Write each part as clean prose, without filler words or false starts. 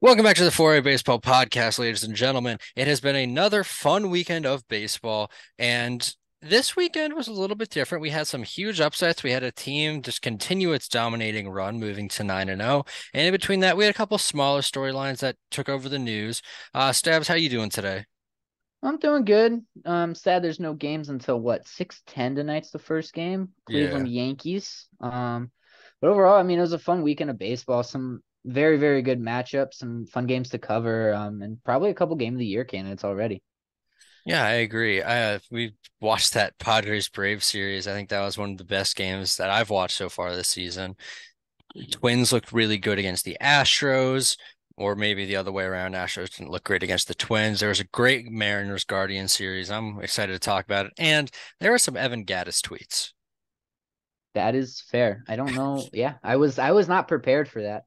Welcome back to the 4A Baseball Podcast, ladies and gentlemen. It has been another fun weekend of baseball, and this weekend was a little bit different. We had some huge upsets. We had a team just continue its dominating run, moving to 9-0, and in between that, we had a couple smaller storylines that took over the news. Stabs, how you doing today? I'm doing good. Sad there's no games until what, 6:10 tonight's the first game, Cleveland Yeah. Yankees. But overall, I mean, it was a fun weekend of baseball. Some very, very good matchups, some fun games to cover, and probably a couple game of the year candidates already. Yeah, I agree. We watched that Padres Brave series. I think that was one of the best games that I've watched so far this season. Twins looked really good against the Astros, or maybe the other way around. Astros didn't look great against the Twins. There was a great Mariners Guardian series. I'm excited to talk about it. And there were some Evan Gattis tweets. That is fair. I don't know. Yeah, I was not prepared for that.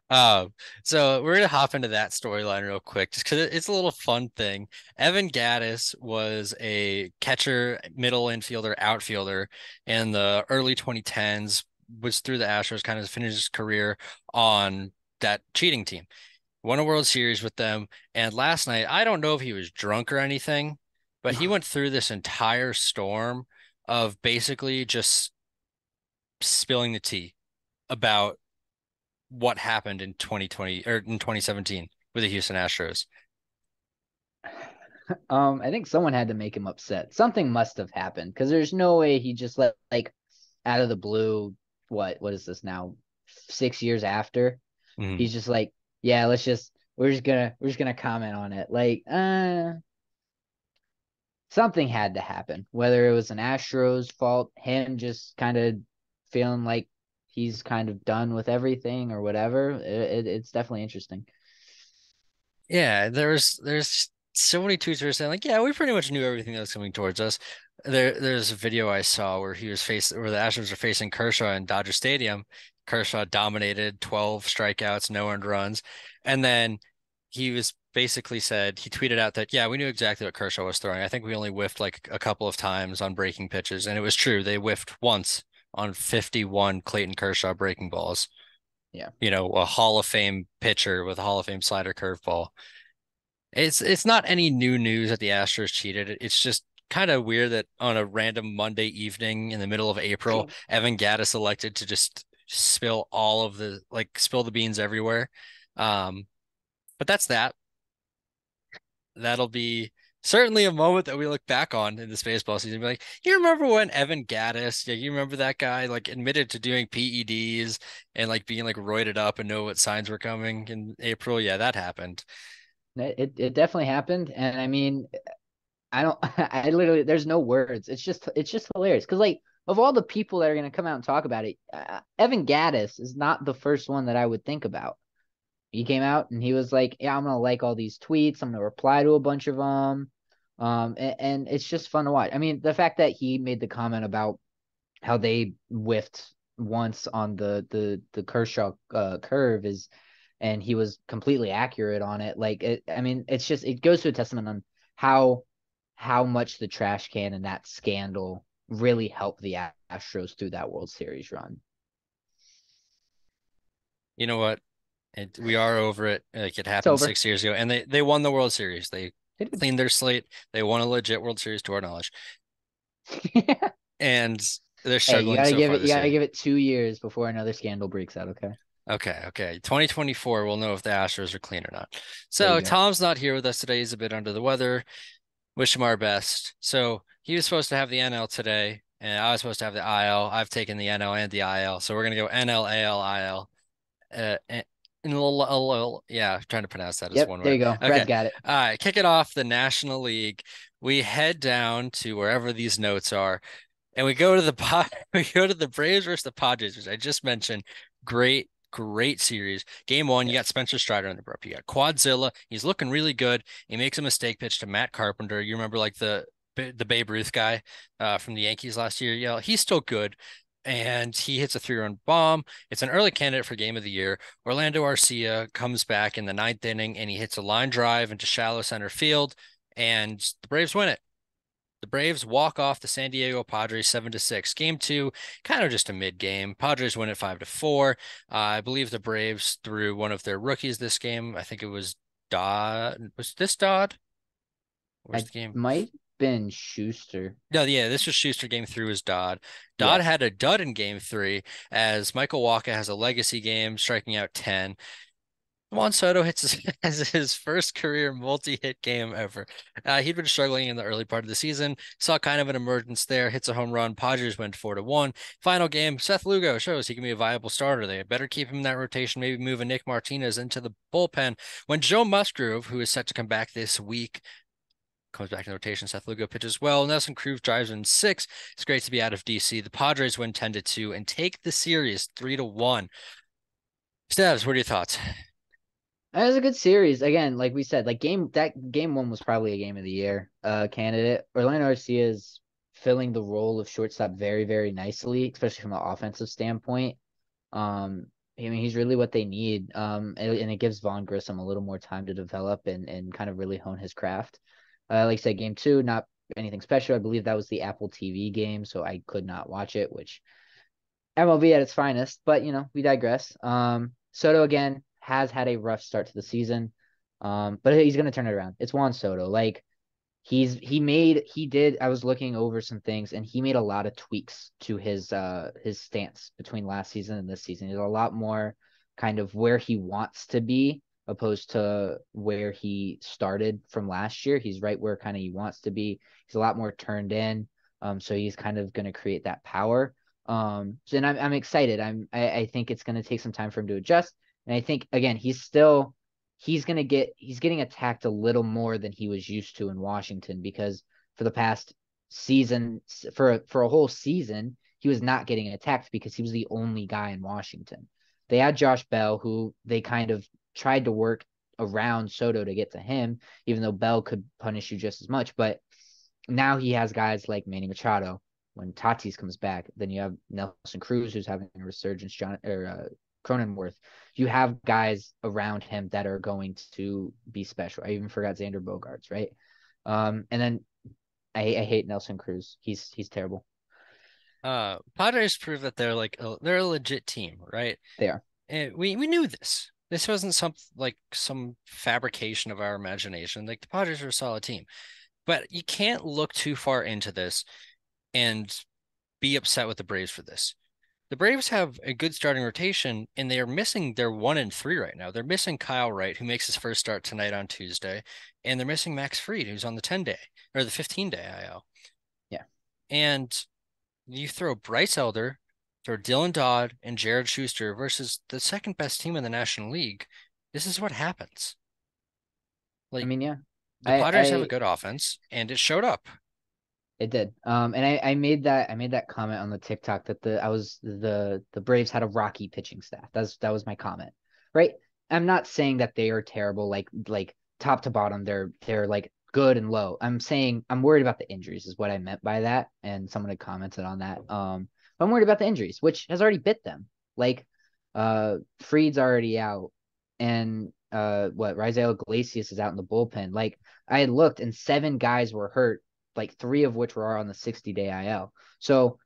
Um, so we're gonna hop into that storyline real quick, just because it's a little fun thing. Evan Gattis was a catcher, middle infielder, outfielder in the early 2010s, was through the Astros, kind of finished his career on that cheating team. Won a World Series with them. And last night, I don't know if he was drunk or anything, but he went through this entire storm of basically just spilling the tea about what happened in 2020 or in 2017 with the Houston Astros. I think someone had to make him upset. Something must have happened because there's no way he just let like out of the blue. What is this now? 6 years after. Mhm. He's just like, yeah, we're just gonna comment on it. Like, something had to happen. Whether it was an Astros fault, him just kind of feeling like he's kind of done with everything or whatever. It's definitely interesting. Yeah, there's so many tweets were saying like, yeah, we pretty much knew everything that was coming towards us. There's a video I saw where he was facing where the Astros were facing Kershaw in Dodger Stadium. Kershaw dominated 12 strikeouts, no earned runs, and then he was basically said he tweeted out that yeah, we knew exactly what Kershaw was throwing. I think we only whiffed like a couple of times on breaking pitches, and it was true. They whiffed once on 51 Clayton Kershaw breaking balls. Yeah. A Hall of Fame pitcher with a Hall of Fame slider curveball. It's not any new news that the Astros cheated. It's just kind of weird that on a random Monday evening in the middle of April, Evan Gattis elected to just spill the beans everywhere. Um, but that's that. That'll be certainly a moment that we look back on in this baseball season. Be like, you remember when Evan Gattis, yeah, you remember that guy like admitted to doing PEDs and like being like roided up and know what signs were coming in April? Yeah, that happened. It definitely happened, and I mean, I don't. I literally, there's no words. It's just hilarious because like of all the people that are gonna come out and talk about it, Evan Gaddis is not the first one that I would think about. He came out and he was like, "Yeah, I'm gonna like all these tweets. I'm gonna reply to a bunch of them." And it's just fun to watch. I mean, the fact that he made the comment about how they whiffed once on the Kershaw curve is, and he was completely accurate on it. Like, I mean, it goes to a testament on how how much the trash can and that scandal really helped the Astros through that World Series run. You know what? We are over it. Like it It's happened over. 6 years ago, and they won the World Series. They They did. cleaned their slate. They won a legit World Series to our knowledge, and they're Hey, you struggling gotta so give far it. You this gotta year. give it 2 years before another scandal breaks out. Okay. Okay, okay. 2024, we'll know if the Astros are clean or not. There So you go. Tom's not here with us today. He's a bit under the weather. Wish him our best. So he was supposed to have the NL today, and I was supposed to have the IL. I've taken the NL and the IL, so we're gonna go NL, AL, IL. And yeah, trying to pronounce that as Yep. one There word. you go. Brad's Okay. got it. All right, kick it off the National League. We head down to wherever these notes are, and we go to we go to the Braves versus the Padres, which I just mentioned. Great, great series. Game one, you got Yes. Spencer Strider in the group. You got Quadzilla. He's looking really good. He makes a mistake pitch to Matt Carpenter. You remember like the Babe Ruth guy from the Yankees last year. Yeah, he's still good. And he hits a three-run bomb. It's an early candidate for game of the year. Orlando Arcia comes back in the ninth inning and he hits a line drive into shallow center field, and the Braves win it. The Braves walk off the San Diego Padres 7-6. Game two, kind of just a mid game. Padres win it 5-4. I believe the Braves threw one of their rookies this game. I think it was Dodd. Was this Dodd? Where's I the game? might been Schuster. No, yeah, this was Schuster. Game three was Dodd. Dodd Yeah. had a dud in game three as Michael Wacha has a legacy game, striking out 10. Juan Soto has his first career multi-hit game ever. He'd been struggling in the early part of the season, saw kind of an emergence there, hits a home run. Padres went 4-1. Final game, Seth Lugo shows he can be a viable starter. They better keep him in that rotation, maybe move a Nick Martinez into the bullpen. When Joe Musgrove, who is set to come back this week, comes back in the rotation, Seth Lugo pitches well. Nelson Cruz drives in 6. It's great to be out of DC. The Padres win 10-2 and take the series 3-1. Stavs, what are your thoughts? It was a good series. Again, like we said, like game one was probably a game of the year candidate. Orlando Arcia is filling the role of shortstop very, very nicely, especially from an offensive standpoint. I mean, he's really what they need. And it gives Vaughn Grissom a little more time to develop and kind of really hone his craft. Like I said, game two, not anything special. I believe that was the Apple TV game, so I could not watch it, which MLB at its finest, but we digress. Soto again has had a rough start to the season. But he's gonna turn it around. It's Juan Soto. Like he did. I was looking over some things and he made a lot of tweaks to his stance between last season and this season. He's a lot more kind of where he wants to be opposed to where he started from last year. He's right where kind of he wants to be. He's a lot more turned in. So he's kind of going to create that power. And I'm excited. I think it's going to take some time for him to adjust. And I think again, he's getting attacked a little more than he was used to in Washington because for the past season, for a whole season, he was not getting attacked because he was the only guy in Washington. They had Josh Bell, who they kind of tried to work around Soto to get to him, even though Bell could punish you just as much. But now he has guys like Manny Machado. When Tatis comes back, then you have Nelson Cruz, who's having a resurgence. Cronenworth. You have guys around him that are going to be special. I even forgot Xander Bogaerts, right? And then I hate Nelson Cruz. He's terrible. Padres prove that they're a legit team, right? They are. And we knew this. This wasn't some fabrication of our imagination. Like the Padres are a solid team. But you can't look too far into this and be upset with the Braves for this. The Braves have a good starting rotation, and they are missing their 1 and 3 right now. They're missing Kyle Wright, who makes his first start tonight on Tuesday, and they're missing Max Fried, who's on the 10-day or the 15-day IL. Yeah. And you throw Bryce Elder, throw Dylan Dodd and Jared Schuster versus the second best team in the National League. This is what happens. I Like mean, yeah. the Padres have a I good offense, and it showed up. It did. And I made that comment on the TikTok that the Braves had a rocky pitching staff. That was my comment. Right? I'm not saying that they are terrible, like top to bottom, they're like good and low. I'm saying I'm worried about the injuries is what I meant by that. And someone had commented on that. I'm worried about the injuries, which has already bit them. Like Freed's already out and Raisel Iglesias is out in the bullpen. Like I had looked and 7 guys were hurt, like 3 of which were on the 60-day IL. So,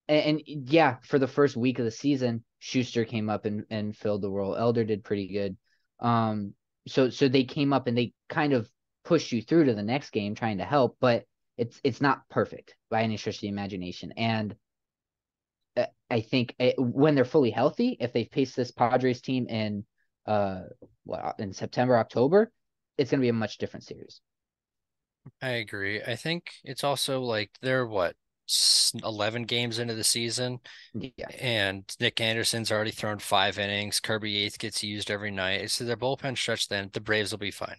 and yeah, for the first week of the season, Schuster came up and filled the role. Elder did pretty good. So they came up and they kind of pushed you through to the next game trying to help, but it's not perfect by any stretch of the imagination. And I think when they're fully healthy, if they face this Padres team in in September, October, it's going to be a much different series. I agree. I think it's also like they're 11 games into the season, Yeah. and Nick Anderson's already thrown 5 innings. Kirby Yates gets used every night. So their bullpen stretch, then the Braves will be fine.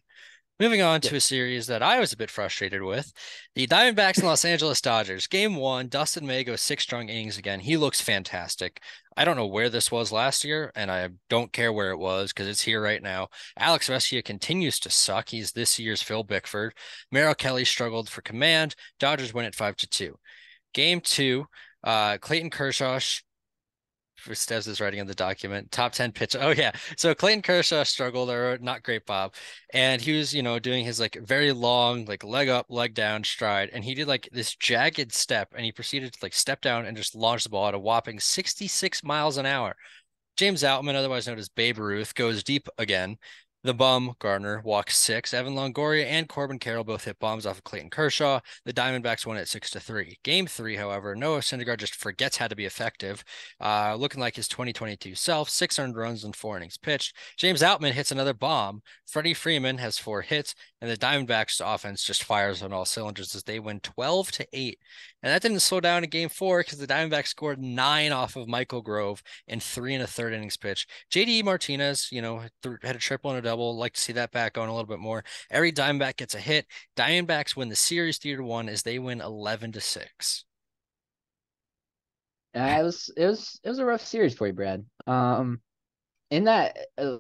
Moving on Yeah. to a series that I was a bit frustrated with. The Diamondbacks and Los Angeles Dodgers. Game one, Dustin May goes 6 strong innings again. He looks fantastic. I don't know where this was last year, and I don't care where it was because it's here right now. Alex Vesia continues to suck. He's this year's Phil Bickford. Merrill Kelly struggled for command. Dodgers win it 5-2. Game two, Clayton Kershaw for Steves is writing in the document. Top 10 pitch. Oh yeah. So Clayton Kershaw struggled or not great, Bob. And he was, doing his like very long, like leg up, leg down stride. And he did like this jagged step and he proceeded to like step down and just launch the ball at a whopping 66 miles an hour. James Outman, otherwise known as Babe Ruth, goes deep again. The bum, Gardner, walks six. Evan Longoria and Corbin Carroll both hit bombs off of Clayton Kershaw. The Diamondbacks won at 6-3. Game three, however, Noah Syndergaard just forgets how to be effective, looking like his 2022 self. 6 earned runs and 4 innings pitched. James Outman hits another bomb. Freddie Freeman has 4 hits, and the Diamondbacks offense just fires on all cylinders as they win 12-8. And that didn't slow down in game four because the Diamondbacks scored 9 off of Michael Grove in 3 1/3 innings pitch. JD Martinez, had a triple and a double. Like to see that back on a little bit more. Every Diamondback gets a hit. Diamondbacks win the series 3-1 as they win 11-6. It was a rough series for you, Brad. In that the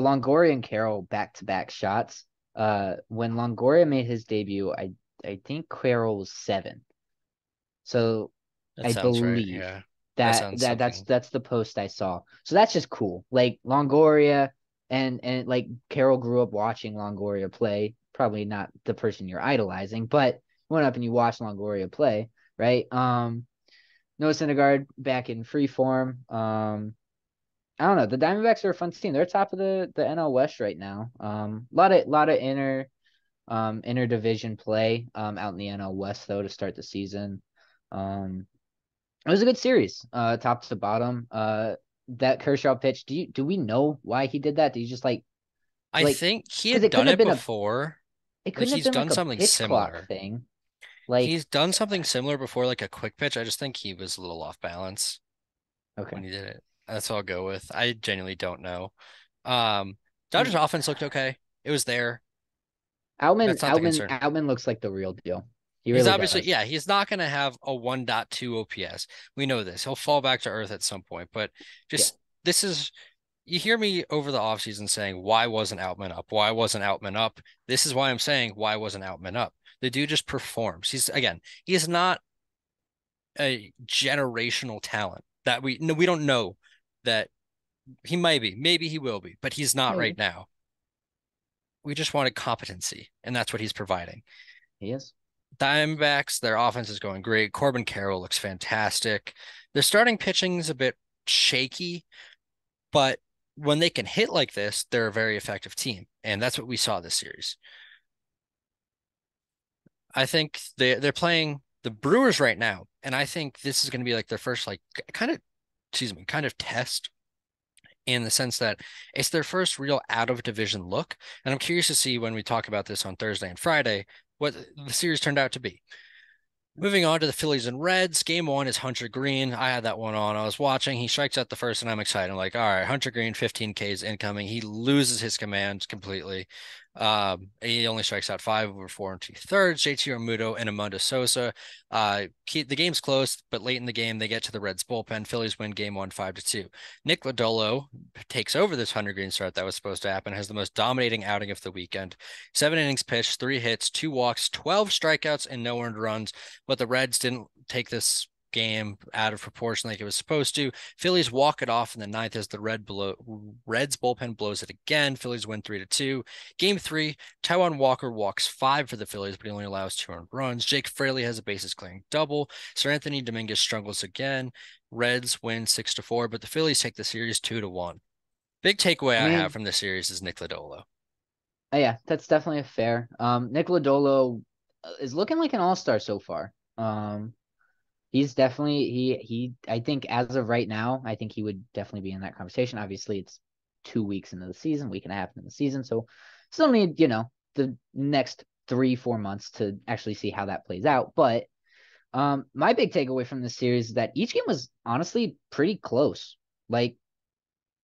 Longoria and Carroll back-to-back shots. When Longoria made his debut, I think Carroll was 7. So That I sounds right. believe Yeah. That that sounds that that's something. that's the post I saw. So that's just cool. Like Longoria and like Carroll grew up watching Longoria play. Probably not the person you're idolizing, but you went up and you watched Longoria play, right? Noah Syndergaard back in free form. I don't know. The Diamondbacks are a fun team. They're top of the NL West right now. Lot of inter division play out in the NL West though to start the season. Um, it was a good series, top to bottom. That Kershaw pitch. Do we know why he did that? Did he just I like think he because had done it before. it Like couldn't have he's been done like a something pitch clock similar. thing. Like He's done something similar before, like a quick pitch. I just think he was a little off balance okay, when he did it. That's what I'll go with. I genuinely don't know. Um, Dodgers offense looked okay. It was there. Outman That's not the Outman concern. Outman looks like the real deal. He He's really obviously, does. yeah, he's not going to have a 1.2 OPS. We know this. He'll fall back to earth at some point, but Yeah. just this is you hear me over the offseason saying, why wasn't Outman up? Why wasn't Outman up? This is why I'm saying, why wasn't Outman up? The dude just performs. He is not a generational talent that we no, we don't know that he might be. Maybe he will be, but he's not right Maybe now. We just wanted competency, and that's what he's providing. he is. Diamondbacks, their offense is going great. Corbin Carroll looks fantastic. Their starting pitching is a bit shaky, but when they can hit like this, they're a very effective team. And that's what we saw this series. I think they're playing the Brewers right now, and I think this is going to be like their first like kind of test in the sense that it's their first real out of division look. And I'm curious to see when we talk about this on Thursday and Friday what the series turned out to be. Moving on to the Phillies and Reds. Game one is Hunter Green. I had that one on. I was watching. He strikes out the first, and I'm excited. I'm like, all right, Hunter Green, 15 Ks incoming. He loses his command completely. He only strikes out 5 over 4 2/3. JT Realmuto and Amanda Sosa. The game's close, but late in the game, they get to the Reds bullpen. Phillies win game one 5-2. Nick Lodolo takes over this Hunter Green start that was supposed to happen, has the most dominating outing of the weekend. 7 innings pitched, 3 hits, 2 walks, 12 strikeouts, and no earned runs. But the Reds didn't take this game out of proportion like it was supposed to. Phillies walk it off in the ninth as the Reds bullpen blows it again. Phillies win 3-2. Game three, Taiwan Walker walks 5 for the Phillies, but he only allows 2 earned runs. Jake Fraley has a bases clearing double. Sir Anthony Dominguez struggles again. Reds win 6-4, but the Phillies take the series 2-1. Big takeaway I I have mean, from this series is Nick Lodolo. yeah, that's definitely a fair. Nick Lodolo is looking like an all-star so far. He's definitely he I think as of right now, I think he would definitely be in that conversation. Obviously, it's 2 weeks into the season, week and a half into the season, so still need, the next 3-4 months to actually see how that plays out. But my big takeaway from this series is that each game was honestly pretty close. Like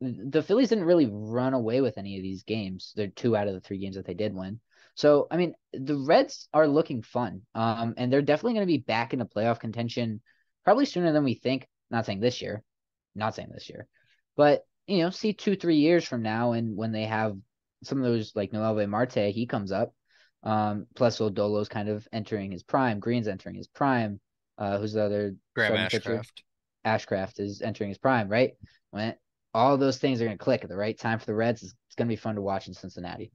the Phillies didn't really run away with any of these games. They're 2 out of the 3 games that they did win. So, I mean, the Reds are looking fun. And they're definitely going to be back into playoff contention probably sooner than we think. Not saying this year, but see 2-3 years from now, and when they have some of those like Noelve Marte, he comes up. Plus Odolo's kind of entering his prime. Green's entering his prime. Who's the other Graham starting pitcher? Ashcraft. Ashcraft is entering his prime, right? When all those things are going to click at the right time for the Reds, it's going to be fun to watch in Cincinnati.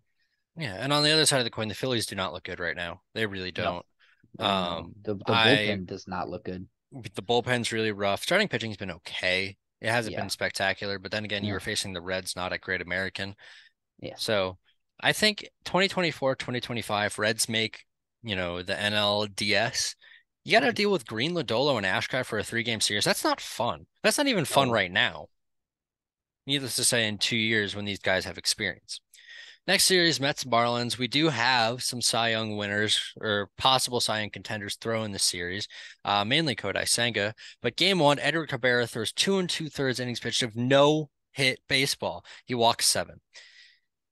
Yeah, and on the other side of the coin, the Phillies do not look good right now. They really No, don't. no, the I bullpen does not look good. The bullpen's really rough. Starting pitching's been okay. It hasn't been Yeah, spectacular, but then again, you no, were facing the Reds, not at Great American. yeah. So I think 2024, 2025, Reds make, the NLDS. You got to deal with Green, Lodolo, and Ashcraft for a 3-game series. That's not fun. That's not even fun No, right now. Needless to say, in 2 years when these guys have experience. Next series, Mets Marlins. We do have some Cy Young winners or possible Cy Young contenders throw in the series, mainly Kodai Senga. But game one, Edward Cabrera throws 2 2/3 innings pitched of no hit baseball. He walks 7.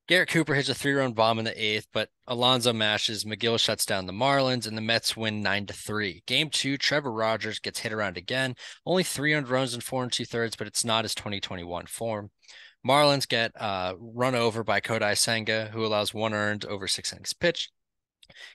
Garrett Cooper hits a 3-run bomb in the 8th, but Alonso mashes. McGill shuts down the Marlins, and the Mets win 9-3. Game two, Trevor Rogers gets hit around again. Only 300 runs in 4 2/3, but it's not his 2021 form. Marlins get run over by Kodai Senga, who allows 1 earned over 6 innings pitched.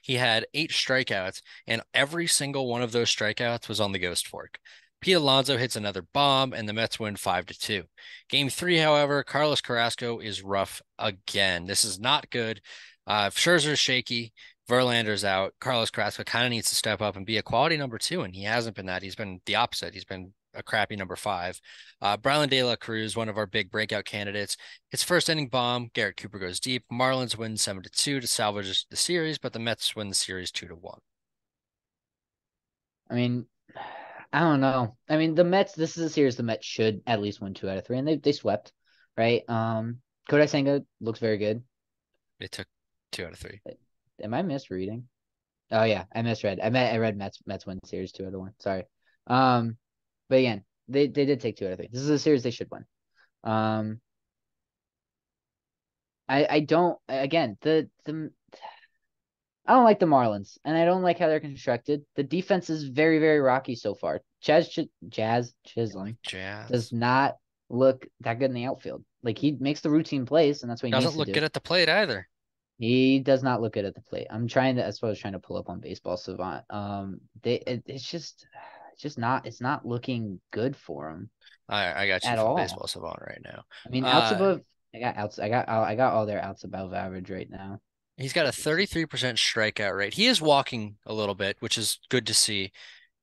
He had 8 strikeouts, and every single one of those strikeouts was on the ghost fork. Pete Alonso hits another bomb, and the Mets win 5-2. Game three, however, Carlos Carrasco is rough again. This is not good. Scherzer's shaky. Verlander's out. Carlos Carrasco kind of needs to step up and be a quality number 2, and he hasn't been that. He's been the opposite. He's been a crappy number 5. Brylan De La Cruz, one of our big breakout candidates. His first inning bomb, Garrett Cooper goes deep. Marlins win 7-2 to salvage the series, but the Mets win the series 2-1. I mean, I don't know. I mean, the Mets. This is a series the Mets should at least win 2 out of 3, and they swept, right? Kodai Senga looks very good. They took 2 out of 3. Am I misreading? Oh yeah, I misread. I read Mets win series 2 out of 1. Sorry. But again, they did take 2 out of 3. This is a series they should win. Um, I don't again the I don't like the Marlins, and I don't like how they're constructed. The defense is very, very rocky so far. Jazz Chisholm does Jazz. not look that good in the outfield. Like he makes the routine plays, and that's what he Doesn't needs to look do. good at the plate either. He does not look good at the plate. That's what I was trying to pull up on Baseball Savant. It's just not. It's not looking good for him I got you at from all. Baseball Savant right now. I mean, outs Uh, above. I got all their outs above average right now. he's got a 33% strikeout rate. He is walking a little bit, which is good to see.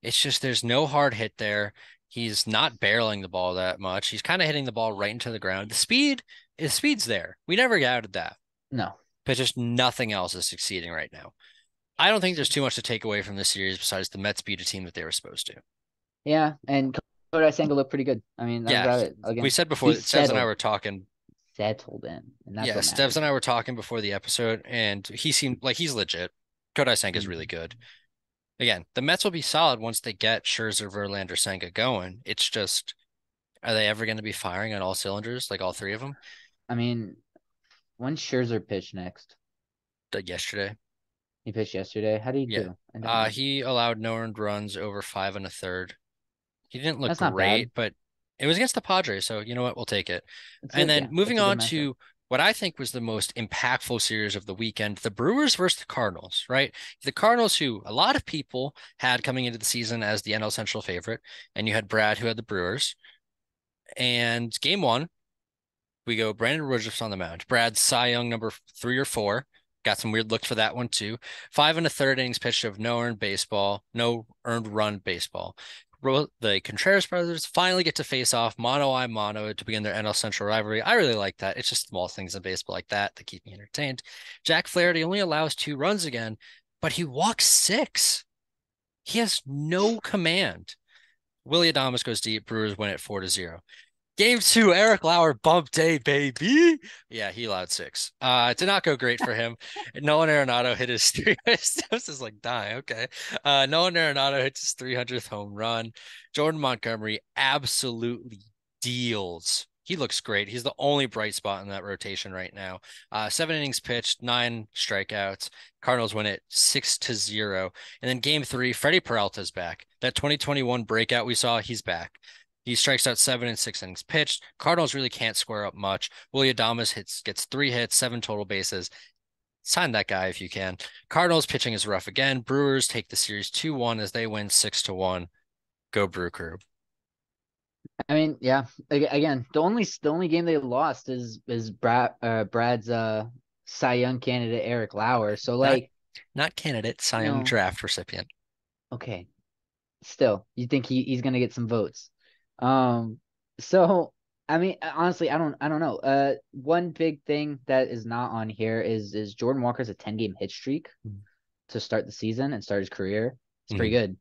It's just there's no hard hit there. He's not barreling the ball that much. He's kind of hitting the ball right into the ground. Speed's there. We never doubted that. No. But just nothing else is succeeding right now. I don't think there's too much to take away from this series besides the Mets beat a team that they were supposed to. Yeah, and Kodai Senga looked pretty good. I mean, that's Yeah, about it. we Again, said before he's that Stevs and I settled, were talking. settled in, and that's Yeah, what Stevs matters. and I were talking before the episode, and he seemed like he's legit. Kodai Senga is really Mhm. good. Again, the Mets will be solid once they get Scherzer, Verlander, Senga going. It's just, are they ever going to be firing on all cylinders, like all 3 of them? I mean, when Scherzer pitched next? Like yesterday. He pitched yesterday. How did he Yeah. do? I don't. He allowed no earned runs over 5 1/3. He didn't look That's not bad. great, but it was against the Padres, so you know what? We'll take it. And then Yeah, moving it's a good on matchup. to what I think was the most impactful series of the weekend, the Brewers versus the Cardinals, right? The Cardinals, who a lot of people had coming into the season as the NL Central favorite, and you had Brad, who had the Brewers. And game one, we go Brandon Woodruff's on the mound. Brad's Cy Young number 3 or 4. Got some weird looks for that one too. 5 1/3 innings pitched of no earned run baseball. The Contreras brothers finally get to face off mano to begin their NL Central rivalry. I really like that. It's just small things in baseball like that that keep me entertained. Jack Flaherty only allows 2 runs again, but he walks 6. He has no command. Willie Adames goes deep. Brewers win it 4-0. Game two, Eric Lauer bump day, baby. Yeah, he allowed 6. It did not go great for him. Nolan Arenado hit his three. This is like dying. Okay. Nolan Arenado hits his 300th home run. Jordan Montgomery absolutely deals. He looks great. He's the only bright spot in that rotation right now. 7 innings pitched, 9 strikeouts. Cardinals win it 6-0. And then game three, Freddie Peralta's back. That 2021 breakout we saw, he's back. He strikes out 7 in 6 innings pitched. Cardinals really can't square up much. Willie Adames gets 3 hits, 7 total bases. Sign that guy if you can. Cardinals pitching is rough again. Brewers take the series 2-1 as they win 6-1. Go Brew Crew. I mean, yeah. Again, the only game they lost is Brad's Cy Young candidate Eric Lauer. So Not like, not candidate, you Cy Young know, draft recipient. okay, still, you think he's gonna get some votes. Um, so I mean, honestly, I don't know. One big thing that is not on here is Jordan Walker's a 10-game hit streak to start the season and start his career. It's pretty Mm-hmm.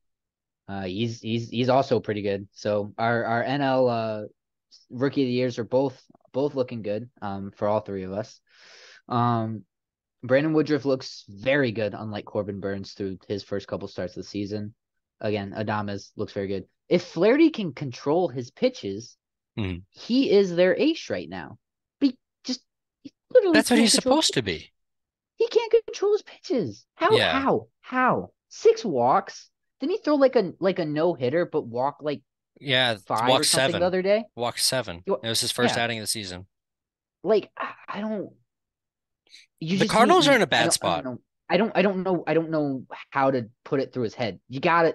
good. He's also pretty good. So our NL rookie of the years are both looking good. For all three of us. Um, Brandon Woodruff looks very good, unlike Corbin Burns through his first couple starts of the season. Again, Adames looks very good. If Flaherty can control his pitches, Mm-hmm. he is their ace right now. But he literally That's what can't he's control his supposed to pitches. be. He can't control his pitches. How? Yeah. How? How? 6 walks. Didn't he throw like a no hitter, but walk like Yeah. five Walk or something the seven. other day? Walk seven. It was his first Yeah. outing of the season. Like I don't. You The just need. Cardinals are in a I bad don't. I don't spot. know. I don't know how to put it through his head. You gotta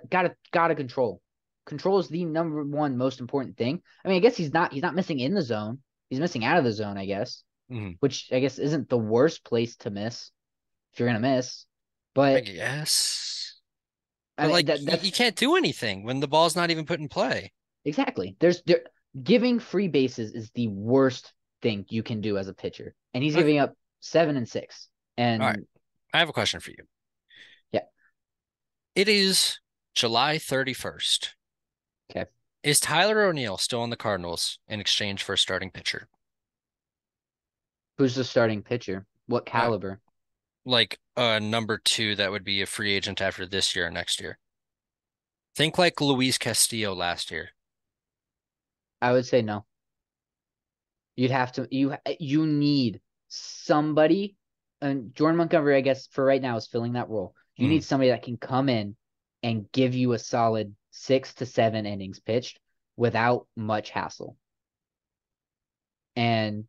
control. Control is the number one most important thing. I mean, I guess he's not missing in the zone. He's missing out of the zone, I guess, Mm-hmm. which I guess isn't the worst place to miss if you're gonna miss. I But guess. I But mean like that's you can't do anything when the ball's not even put in play. exactly. Giving free bases is the worst thing you can do as a pitcher, and he's Okay. giving up 7 and 6. All right. And I have a question for you. yeah, It is July 31st. okay. Is Tyler O'Neill still on the Cardinals in exchange for a starting pitcher? Who's the starting pitcher? What Uh, caliber? like number two that would be a free agent after this year or next year. Think like Luis Castillo last year. I would say no. You'd have to you need somebody, and Jordan Montgomery, I guess, for right now is filling that role. You Mm. need somebody that can come in and give you a solid 6 to 7 innings pitched without much hassle. And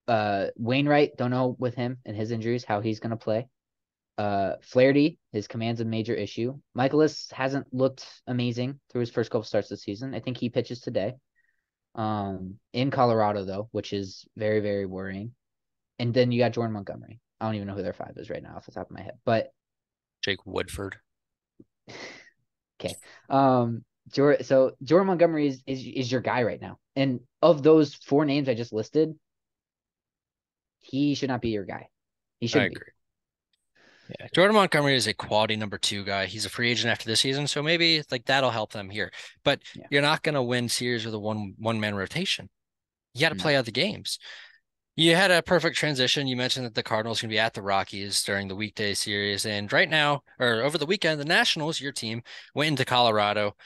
Wainwright, don't know with him and his injuries how he's gonna play. Flaherty, his command's a major issue. Michaelis hasn't looked amazing through his first couple starts this season. I think he pitches today. In Colorado though, which is very, very worrying. And then you got Jordan Montgomery. I don't even know who their five is right now off the top of my head. But Jake Woodford. okay. So Jordan Montgomery is your guy right now. And of those four names I just listed, he should not be your guy. He I shouldn't be. agree. Yeah. Jordan Montgomery is a quality number two guy. He's a free agent after this season, so maybe like that'll help them here. But Yeah. you're not gonna win series with a one man rotation. You got to play No. out the games. You had a perfect transition. You mentioned that the Cardinals can be at the Rockies during the weekday series, and right now, or over the weekend, the Nationals, your team, went into Colorado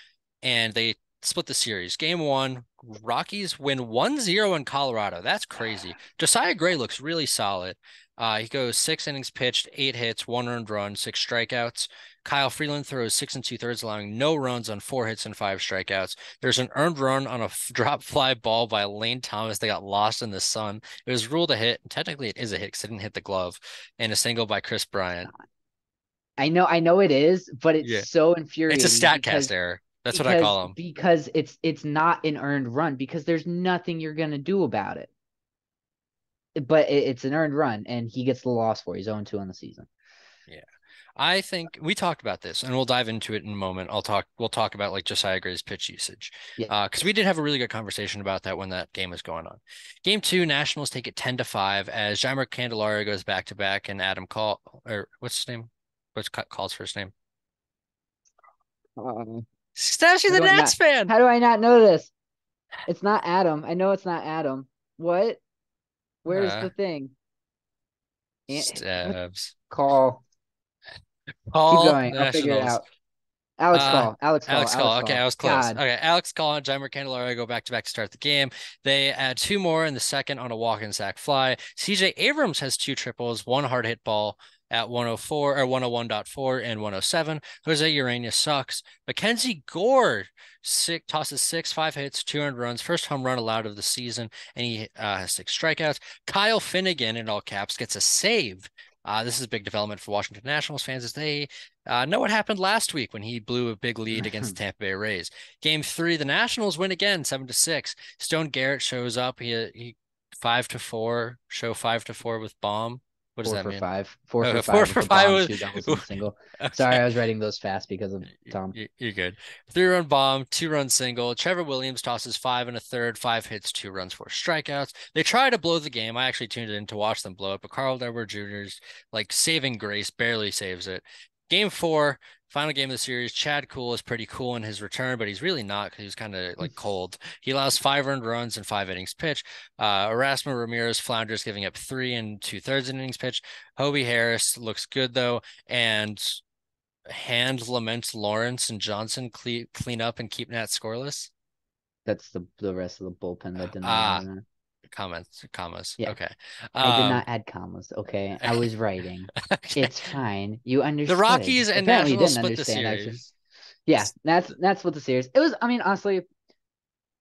and they split the series. Game one, Rockies win 1-0 in Colorado. That's crazy. Josiah Gray looks really solid. He goes 6 innings pitched, 8 hits, 1 earned run, 6 strikeouts. Kyle Freeland throws 6 2/3, allowing no runs on 4 hits and 5 strikeouts. There's an earned run on a drop fly ball by Lane Thomas. They got lost in the sun. It was ruled a hit. Technically, it is a hit because it didn't hit the glove. And a single by Chris Bryant. I know it is, but it's Yeah. so It's a infuriating StatCast because error. That's what I because call them. because it's not an earned run because there's nothing you're gonna do about it. But it's an earned run, and he gets the loss for. He's 0-2 on the season. Yeah. I think we talked about this and we'll dive into it in a moment. We'll talk about like Josiah Gray's pitch usage. Because we Yes. did have a really good conversation about that when that game was going on. Game two, Nationals take it 10-5 as Jeimer Candelario goes back to back and Adam Call or what's his name? What's Call's first name? Uh, Stashie how the do I Nats not? fan. How do I not know this? It's not Adam. I know it's not Adam. What? Where's Uh, the thing? What? Stabs. Call. Keep Call going. I'll figure it Nationals. out. Alex Uh, Call. Alex Call. Alex Call. Alex Okay, I Call. was close. God. Okay, Alex Call and Jeimer Candelario go back to back to start the game. They add two more in the second on a walk-in sac fly. CJ Abrams has two triples, one hard hit ball at 104 or 101.4 and 107. Jose Urania sucks. Mackenzie Gore tosses 5 hits, 2 earned runs, first home run allowed of the season, and he has 6 strikeouts. Kyle Finnegan in all caps gets a save. This is a big development for Washington Nationals fans as they Know what happened last week when he blew a big lead against the Tampa Bay Rays. Game 3, the Nationals win again, 7-6. Stone Garrett shows up. He 5-4, show 5-4 with bomb. What does Four that for mean? five. Four for Four five for with a five bomb, with, two doubles, and a single. Sorry, okay. I was writing those fast because of Tom. You're good. 3-run bomb, 2-run single. Trevor Williams tosses 5 1/3, 5 hits, 2 runs, 4 strikeouts. They try to blow the game. I actually tuned in to watch them blow it, but Carl Edward Jr.'s like saving grace, barely saves it. Game 4, final game of the series. Chad Kuhl is pretty cool in his return, but he's really not because he was kind of like cold. He allows 5 earned runs and 5 innings pitched. Erasmo Ramirez flounders, giving up 3 2/3 innings pitched. Hobie Harris looks good though, and hand laments Lawrence and Johnson clean up and keep Nats scoreless. That's the rest of the bullpen that didn't allow Ah, that. commas. Yeah, Okay. I did Um, not add commas. Okay, I was writing. okay. It's fine. You The understood. Rockies and Apparently, you Nationals didn't split the understand. Actually, series. yeah, that's what the series. It was. I mean, honestly,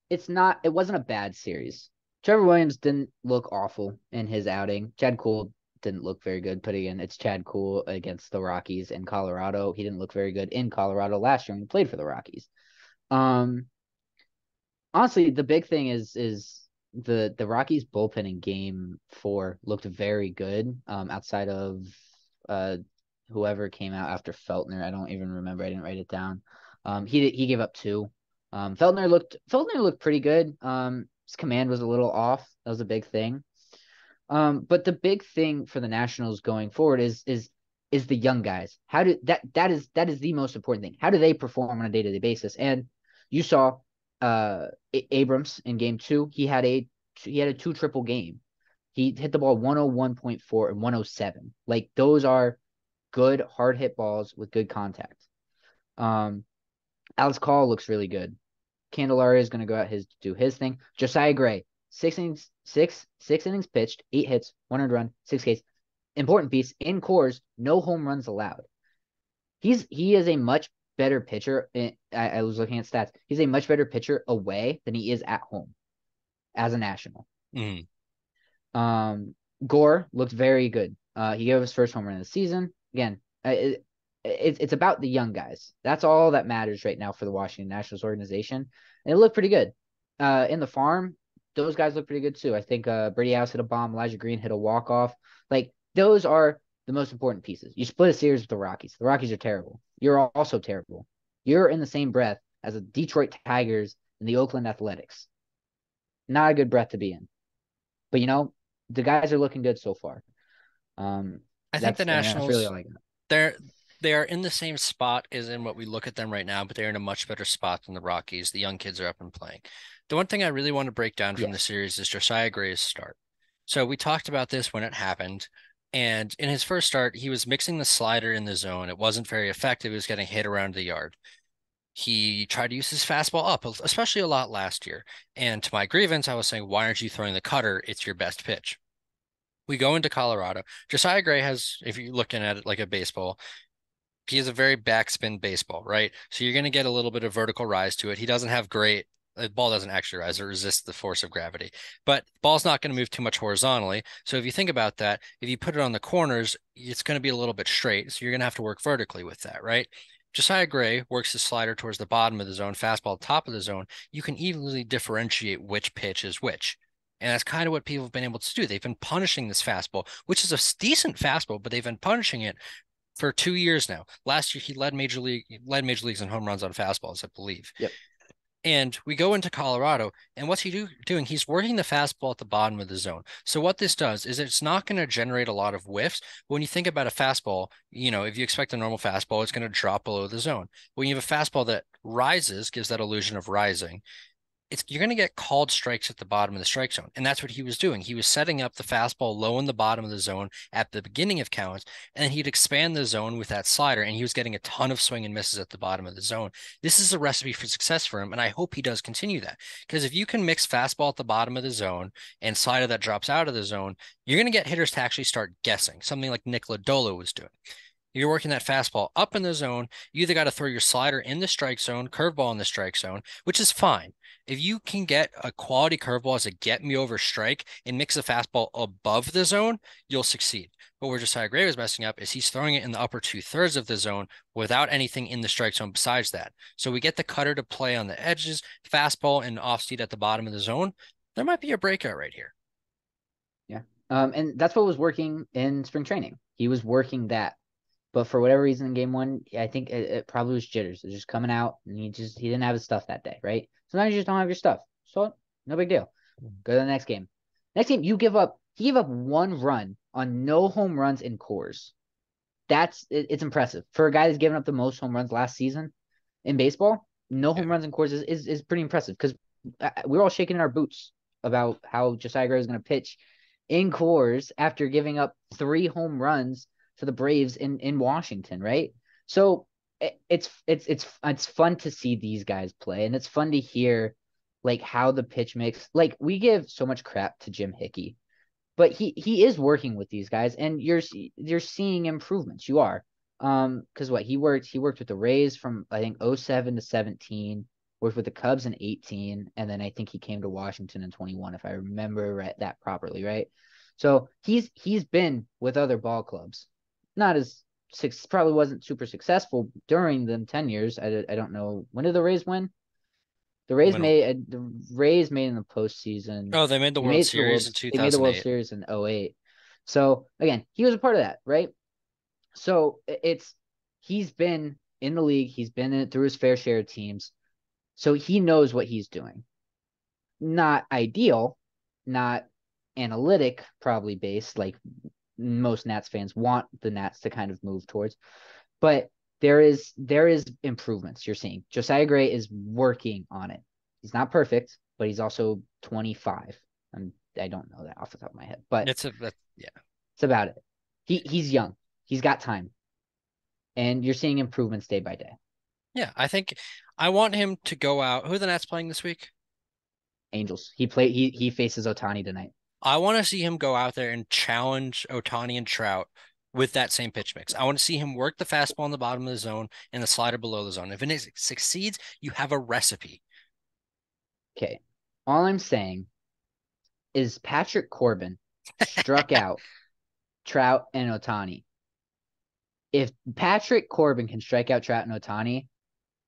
it's not. It wasn't a bad series. Trevor Williams didn't look awful in his outing. Chad Kuhl didn't look very good. But again, it's Chad Kuhl against the Rockies in Colorado. He didn't look very good in Colorado last year when he played for the Rockies. Um, honestly, the big thing is the Rockies bullpen in game 4 looked very good. Outside of uh whoever came out after Feltner. I don't even remember. I didn't write it down. He gave up 2. Feltner looked pretty good. His command was a little off. That was a big thing. But the big thing for the Nationals going forward is the young guys. How do that is the most important thing. How do they perform on a day-to-day basis? And you saw Abrams in game 2. He had a 2 triple game. He hit the ball 101.4 and 107. Like those are good hard hit balls with good contact. Um, Alex Call looks really good. Candelaria is going to go out do his thing. Josiah Gray, 6 innings pitched, 8 hits, 1 run, 6 Ks. Important piece in cores, no home runs allowed. He is a much better pitcher. I was looking at stats. He's a much better pitcher away than he is at home as a national. Mm. Gore looked very good. He gave his first home run of the season. Again, it's about the young guys. That's all that matters right now for the Washington Nationals organization. And it looked pretty good. In the farm, those guys look pretty good too. I think Brady House hit a bomb. Elijah Green hit a walk-off. Like, those are the most important pieces. You split a series with the Rockies. The Rockies are terrible. You're also terrible. You're in the same breath as the Detroit Tigers and the Oakland Athletics. Not a good breath to be in. But, the guys are looking good so far. I think the That's really Nationals, all I got. they are in the same spot as in what we look at them right now, but they're in a much better spot than the Rockies. The young kids are up and playing. The one thing I really want to break down from the Yes. series is Josiah Gray's start. So we talked about this when it happened. And in his first start, he was mixing the slider in the zone. It wasn't very effective. He was getting hit around the yard. He tried to use his fastball up, especially a lot last year. And to my grievance, I was saying, why aren't you throwing the cutter? It's your best pitch. We go into Colorado. Josiah Gray has, if you're looking at it like a baseball, he has a very backspin baseball, right? So you're going to get a little bit of vertical rise to it. He doesn't have great, the ball doesn't actually rise, it resists the force of gravity, but ball's not going to move too much horizontally. So if you think about that, if you put it on the corners, it's going to be a little bit straight. So you're going to have to work vertically with that, right? Josiah Gray works his slider towards the bottom of the zone, fastball top of the zone. You can easily differentiate which pitch is which. And that's kind of what people have been able to do. They've been punishing this fastball, which is a decent fastball, but they've been punishing it for 2 years now. Last year, he led major leagues in home runs on fastballs, I believe. Yep. And we go into Colorado, and what's he doing? He's working the fastball at the bottom of the zone. So what this does is it's not going to generate a lot of whiffs. When you think about a fastball, if you expect a normal fastball, it's going to drop below the zone. When you have a fastball that rises, gives that illusion of rising, you're going to get called strikes at the bottom of the strike zone. And that's what he was doing. He was setting up the fastball low in the bottom of the zone at the beginning of counts, and then he'd expand the zone with that slider, and he was getting a ton of swing and misses at the bottom of the zone. This is a recipe for success for him, and I hope he does continue that. Because if you can mix fastball at the bottom of the zone and slider that drops out of the zone, you're going to get hitters to actually start guessing, something like Nick Lodolo was doing. You're working that fastball up in the zone. You either got to throw your slider in the strike zone, curveball in the strike zone, which is fine. If you can get a quality curveball as a get me over strike and mix the fastball above the zone, you'll succeed. But where Josiah Gray was messing up is he's throwing it in the upper two-thirds of the zone without anything in the strike zone besides that. So we get the cutter to play on the edges, fastball and off speed at the bottom of the zone. There might be a breakout right here. Yeah. And that's what was working in spring training. He was working that. But for whatever reason in game one, I think it probably was jitters. It was just coming out and he didn't have his stuff that day, right? Sometimes you just don't have your stuff. So no big deal. Go to the next game. Next game, he gave up 1 run on no home runs in cores. It's impressive. For a guy that's given up the most home runs last season in baseball, no home Yeah. runs in cores is pretty impressive because we're all shaking in our boots about how Josiah Gray is going to pitch in cores after giving up 3 home runs for the Braves in Washington, right? So it's fun to see these guys play, and it's fun to hear like how the pitch mix. Like we give so much crap to Jim Hickey, but he is working with these guys, and you're seeing improvements. You are, because what he worked with the Rays from I think '07 to 17, worked with the Cubs in 18, and then I think he came to Washington in 21, if I remember that properly, right? So he's been with other ball clubs, not as probably wasn't super successful during them 10 years. I don't know when did the Rays win. When The Rays made in the postseason. Oh, they made the They World made it to the Series World. in They made the World 2008. Series in '08. So again, he was a part of that, right? So he's been in the league. He's been in it through his fair share of teams. So he knows what he's doing. Not ideal, not analytic, probably based like most Nats fans want the Nats to kind of move towards. But there is improvements you're seeing. Josiah Gray is working on it. He's not perfect, but he's also 25. I don't know that off the top of my head, but Yeah. it's about it. He's young. He's got time, and you're seeing improvements day by day. Yeah, I think I want him to go out. Who are the Nats playing this week? Angels. He faces Ohtani tonight. I want to see him go out there and challenge Ohtani and Trout with that same pitch mix. I want to see him work the fastball in the bottom of the zone and the slider below the zone. If it succeeds, you have a recipe. Okay. All I'm saying is Patrick Corbin struck out Trout and Ohtani. If Patrick Corbin can strike out Trout and Ohtani,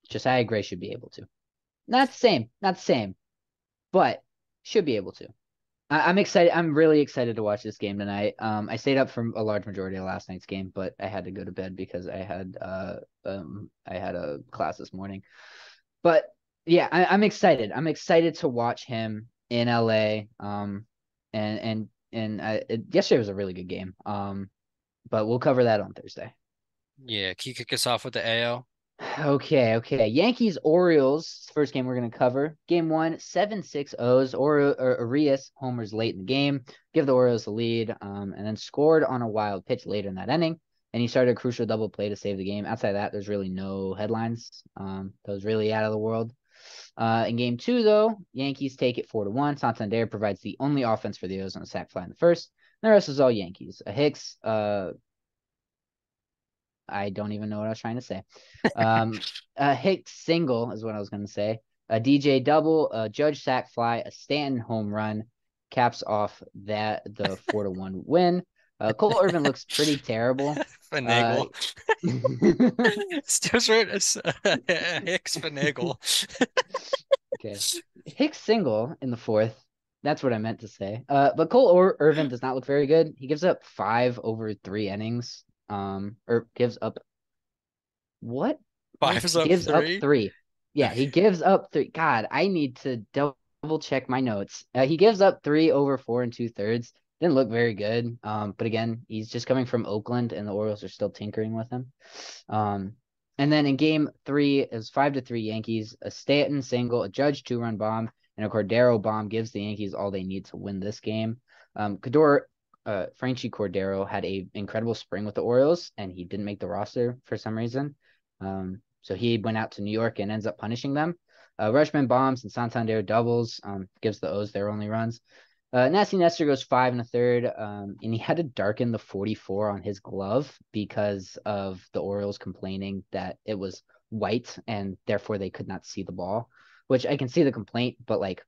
Josiah Gray should be able to. Not the same, but should be able to. I'm excited. I'm really excited to watch this game tonight. I stayed up for a large majority of last night's game, but I had to go to bed because I had a class this morning. But yeah, I'm excited. I'm excited to watch him in LA. Yesterday was a really good game. But we'll cover that on Thursday. Yeah, can you kick us off with the AL? Okay. Yankees Orioles, first game we're going to cover. Game one, 7-6 O's. Arias homers late in the game, give the Orioles the lead, and then scored on a wild pitch later in that inning. And he started a crucial double play to save the game. Outside of that, there's really no headlines. That was really out of the world. In game two, though, Yankees take it 4-1. Santander provides the only offense for the O's on a sac fly in the first. And the rest is all Yankees. A Hicks, I don't even know what I was trying to say. A Hicks single is what I was going to say. A DJ double, a Judge sac fly, a Stanton home run caps off the 4-1 win. Cole Irvin looks pretty terrible. Uh, Finagle. Still right. It's Hicks Finagle. okay, Hicks single in the fourth. That's what I meant to say. But Irvin does not look very good. He gives up 5 over 3 innings. Or gives up what? Five is He up gives up three. 3. Yeah, he gives up 3. God, I need to double check my notes. He gives up 3 over 4 2/3. Didn't look very good. But again, he's just coming from Oakland, and the Orioles are still tinkering with him. And then in game three, it was 5-3 Yankees. A Stanton single, a Judge 2-run bomb, and a Cordero bomb gives the Yankees all they need to win this game. Franchy Cordero had a incredible spring with the Orioles, and he didn't make the roster for some reason. So he went out to New York and ends up punishing them. Rushman bombs and Santander doubles, gives the O's their only runs. Nasty Nestor goes 5 1/3, and he had to darken the 44 on his glove because of the Orioles complaining that it was white and therefore they could not see the ball. Which I can see the complaint, but like,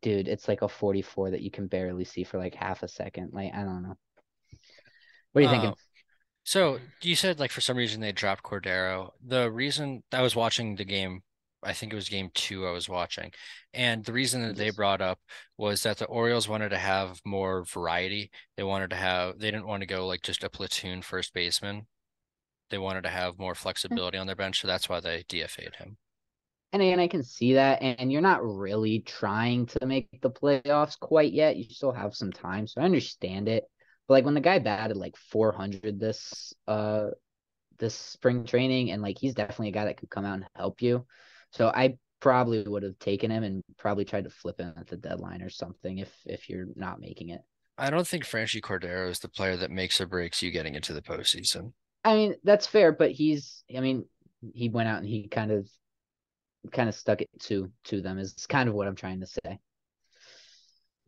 dude, it's like a 44 that you can barely see for like half a second. Like, I don't know. What are you Um, thinking? so you said like for some reason they dropped Cordero. The reason I was watching the game, I think it was game two I was watching, and the reason that they Yes. brought up was that the Orioles wanted to have more variety. They didn't want to go like just a platoon first baseman. They wanted to have more flexibility on their bench, so that's why they DFA'd him. And again, I can see that. And you're not really trying to make the playoffs quite yet. You still have some time. So I understand it. But like when the guy batted like 400 this spring training, and like he's definitely a guy that could come out and help you. So I probably would have taken him and probably tried to flip him at the deadline or something if you're not making it. I don't think Franchy Cordero is the player that makes or breaks you getting into the postseason. I mean, that's fair, but I mean, he went out and he kind of stuck it to them is kind of what I'm trying to say.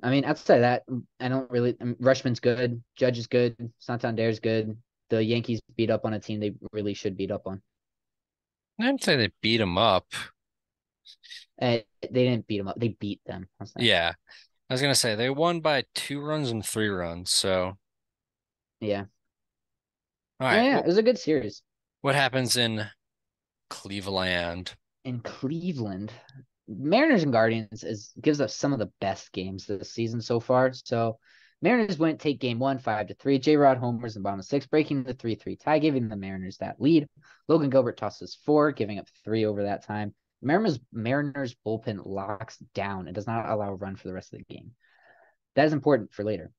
I mean, outside of that, I don't really. I mean, Rushman's good, Judge is good, Santander's good. The Yankees beat up on a team they really should beat up on. I didn't say they beat him up. They didn't beat them up; they beat them. How's that? Yeah, I was gonna say they won by 2 runs and 3 runs. So, Yeah, all yeah, right, yeah. It was a good series what happens in Cleveland? in Cleveland. Mariners and Guardians is gives us some of the best games this season so far. So Mariners went take game one, 5-3. J Rod homers in bottom of six, breaking the 3-3 tie, giving the Mariners that lead. Logan Gilbert tosses four, giving up three over that time. Mariners bullpen locks down and does not allow a run for the rest of the game. That is important for later.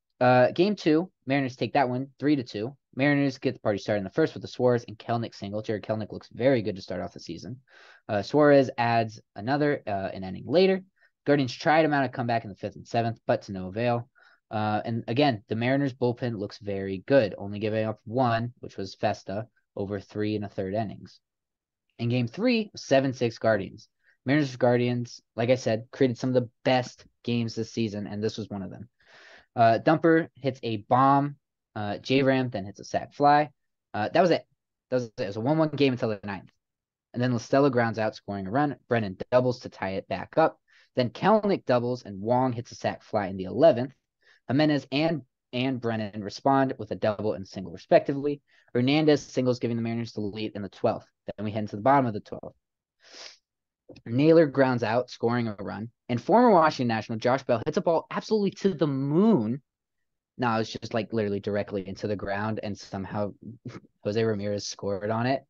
Game two, Mariners take that one 3-2. Mariners get the party started in the first with the Suarez and Kelnick single. Jared Kelnick looks very good to start off the season. Suarez adds another an inning later. Guardians try to mount a comeback in the fifth and seventh, but to no avail. And again, the Mariners bullpen looks very good, only giving up one, which was Festa, over 3 1/3 innings. In game three, 7-6 Guardians. Mariners Guardians, like I said, created some of the best games this season, and this was one of them. Dumper hits a bomb. J Ram then hits a sac fly. That was it. It was a 1-1 game until the ninth. And then Listella grounds out, scoring a run. Brennan doubles to tie it back up. Then Kelnick doubles, and Wong hits a sac fly in the 11th. Jimenez and Brennan respond with a double and single, respectively. Hernandez singles, giving the Mariners the lead in the 12th. Then we head into the bottom of the 12th. Naylor grounds out, scoring a run. And former Washington National Josh Bell hits a ball absolutely to the moon. No, it's just like literally directly into the ground, and somehow Jose Ramirez scored on it.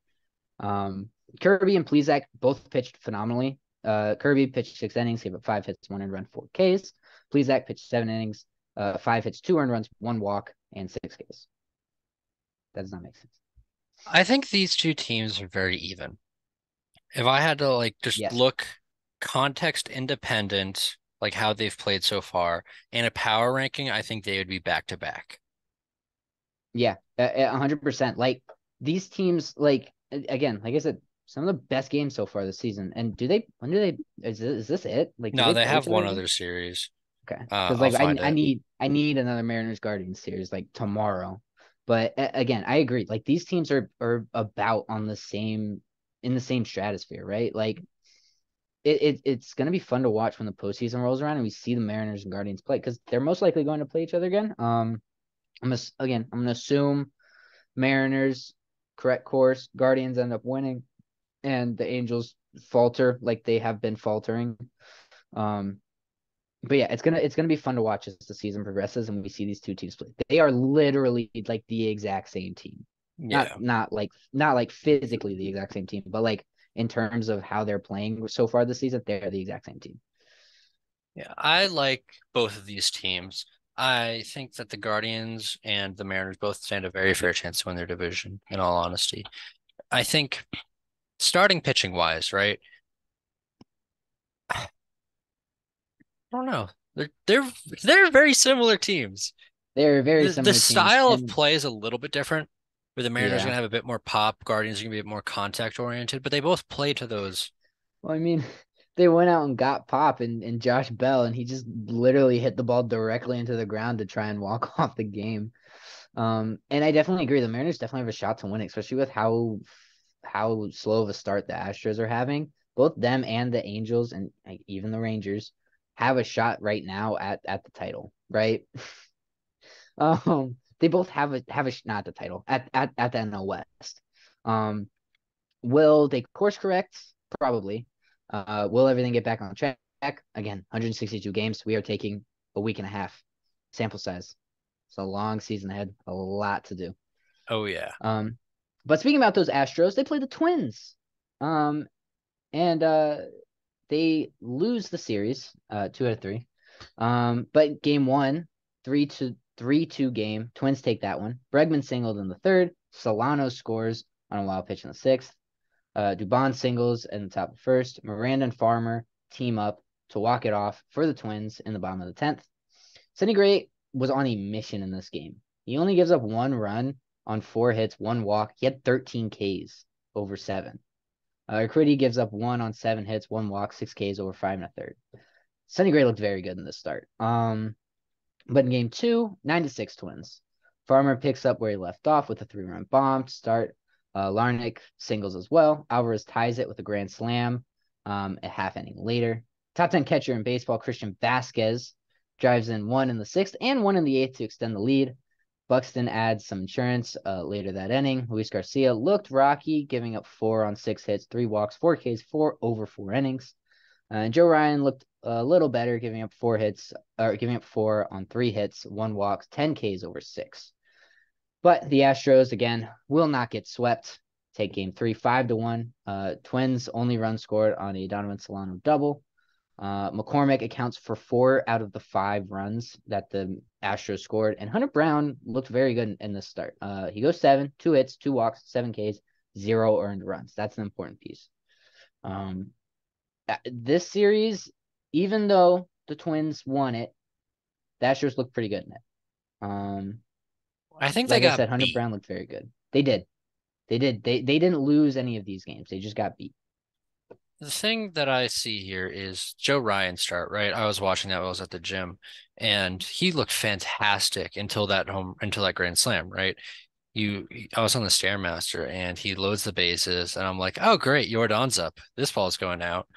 Kirby and Plezak both pitched phenomenally. Kirby pitched 6 innings, gave up 5 hits, 1 earned run, 4 Ks. Plezak pitched 7 innings, 5 hits, 2 earned runs, 1 walk, and 6 Ks. That does not make sense. I think these two teams are very even. If I had to like just Yes. look context independent, like how they've played so far, in a power ranking, I think they would be back to back. Yeah, 100%. Like these teams, like again, like I said, some of the best games so far this season. And when do they, is this it? Like, do No, they they play have each other one again? other series. Okay. Because I'll like find it. I need another Mariners Guardians series like tomorrow. But again, I agree. Like these teams are about on the same in the same stratosphere, right? Like it's gonna be fun to watch when the postseason rolls around and we see the Mariners and Guardians play because they're most likely going to play each other again. I'm gonna assume Mariners correct course, Guardians end up winning, and the Angels falter like they have been faltering. Um, but yeah, it's gonna be fun to watch as the season progresses and we see these two teams play. They are literally like the exact same team. Yeah. Not like physically the exact same team, but like in terms of how they're playing so far this season, they're the exact same team. Yeah. I like both of these teams. I think that the Guardians and the Mariners both stand a very fair chance to win their division, in all honesty. I think starting pitching wise, right? I don't know. They're very similar teams. They're very The similar teams. style of And play is a little bit different, where the Mariners are yeah. gonna have a bit more pop, Guardians are gonna be a bit more contact oriented, but they both play to those. Well, I mean, they went out and got Pop and Josh Bell, and he just literally hit the ball directly into the ground to try and walk off the game. And I definitely agree. The Mariners definitely have a shot to win, especially with how slow of a start the Astros are having. Both them and the Angels and even the Rangers have a shot right now at the title, right? They both have a not the title at the NL West. Um, will they course correct? Probably. Will everything get back on track? Again, 162 games. We are taking a week and a half sample size. It's a long season ahead, a lot to do. Oh yeah. Um, but speaking about those Astros, they play the Twins. Um, and they lose the series, 2 out of 3. But game one, 3-2 game. Twins take that one. Bregman singled in the third. Solano scores on a wild pitch in the sixth. Dubon singles in the top of the first. Miranda and Farmer team up to walk it off for the Twins in the bottom of the 10th. Sonny Gray was on a mission in this game. He only gives up 1 run on 4 hits, 1 walk. He had 13 Ks over 7. Cruddy gives up 1 on 7 hits, 1 walk, 6 Ks over 5 1/3. Sonny Gray looked very good in this start. But in game 2, 9-6 Twins. Farmer picks up where he left off with a 3-run bomb to start. Larnick singles as well. Alvarez ties it with a grand slam a half inning later. Top 10 catcher in baseball, Christian Vasquez, drives in 1 in the 6th and 1 in the 8th to extend the lead. Buxton adds some insurance later that inning. Luis Garcia looked rocky, giving up 4 on 6 hits, 3 walks, 4 Ks, 4 over 4 innings. And Joe Ryan looked a little better, giving up 4 on 3 hits, 1 walk, 10 Ks over 6. But the Astros, again, will not get swept. Take game 3, 5-1. Twins only run scored on a Donovan Solano double. McCormick accounts for 4 out of the 5 runs that the Astros scored. And Hunter Brown looked very good in this start. He goes 7, 2 hits, 2 walks, 7 Ks, 0 earned runs. That's an important piece. This series, even though the Twins won it, the Astros looked pretty good in it. I think they Like I got said, Hunter beat. Brown looked very good. They did. They didn't lose any of these games. They just got beat. The thing that I see here is Joe Ryan start, right? I was watching that while I was at the gym, and he looked fantastic until that grand slam, right? I was on the Stairmaster, and he loads the bases, and I'm like, oh great, Yordan's up. This ball's going out.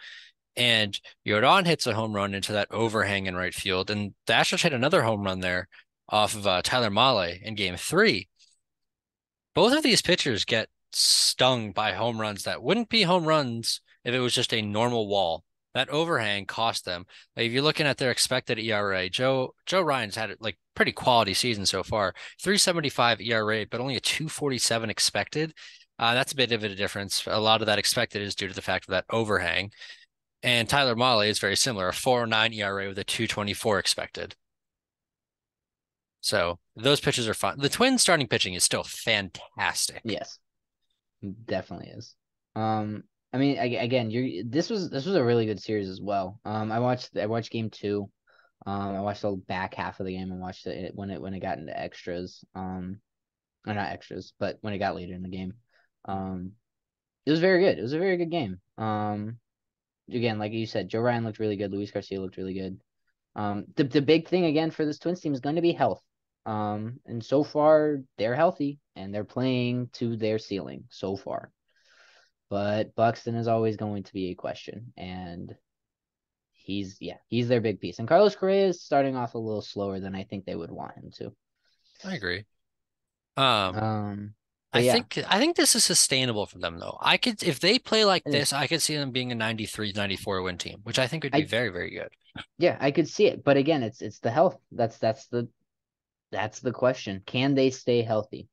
And Jordan hits a home run into that overhang in right field, and the Astros hit another home run there off of Tyler Mahle in game 3. Both of these pitchers get stung by home runs that wouldn't be home runs if it was just a normal wall. That overhang cost them. Like, if you're looking at their expected ERA, Joe Ryan's had like pretty quality season so far. 3.75 ERA, but only a 2.47 expected. That's a bit of a difference. A lot of that expected is due to the fact of that overhang. And Tyler Mahle is very similar, a 4.09 ERA with a 2.24 expected. So those pitches are fine. The Twins starting pitching is still fantastic. Yes, definitely is. I mean, again, this was a really good series as well. I watched game 2. I watched the back half of the game and watched it when it got into extras. Or not extras, but when it got later in the game. It was very good. It was a very good game. Again, like you said, Joe Ryan looked really good. Luis Garcia looked really good. The big thing again for this Twins team is going to be health. And so far they're healthy and they're playing to their ceiling so far. But Buxton is always going to be a question, and he's their big piece. And Carlos Correa is starting off a little slower than I think they would want him to. I agree. Um, But yeah, I think this is sustainable for them though. If they play like it this, is. I could see them being a 93, 94 win team, which I think would be I very, very good. Yeah, I could see it. But again, it's the health. That's the question. Can they stay healthy?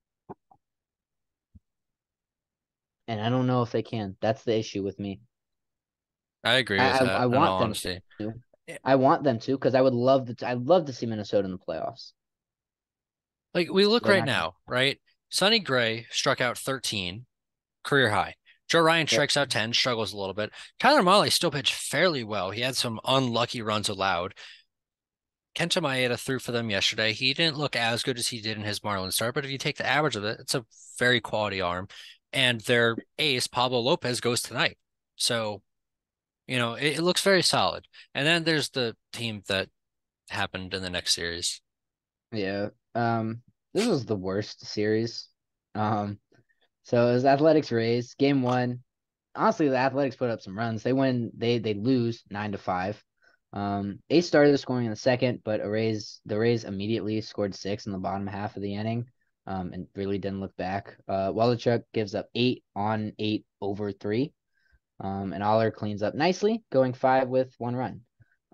And I don't know if they can. That's the issue with me. I agree with I that in want all them honesty. to. Yeah. I want them to because I'd love to see Minnesota in the playoffs. Like, we look They're right not gonna. now, right? Sonny Gray struck out 13, career high. Joe Ryan Yep. strikes out 10, struggles a little bit. Tyler Mahle still pitched fairly well. He had some unlucky runs allowed. Kenta Maeda threw for them yesterday. He didn't look as good as he did in his Marlins start, but if you take the average of it, it's a very quality arm. And their ace, Pablo Lopez, goes tonight. So, it looks very solid. And then there's the team that happened in the next series. Yeah. This was the worst series. Um, so it was Athletics Rays, game one. Honestly, the Athletics put up some runs. They win, they lose 9-5. Ace started scoring in the second, but the Rays immediately scored six in the bottom half of the inning. And really didn't look back. Wallachuk gives up 8 on 8 over 3. And Aller cleans up nicely, going 5 with 1 run.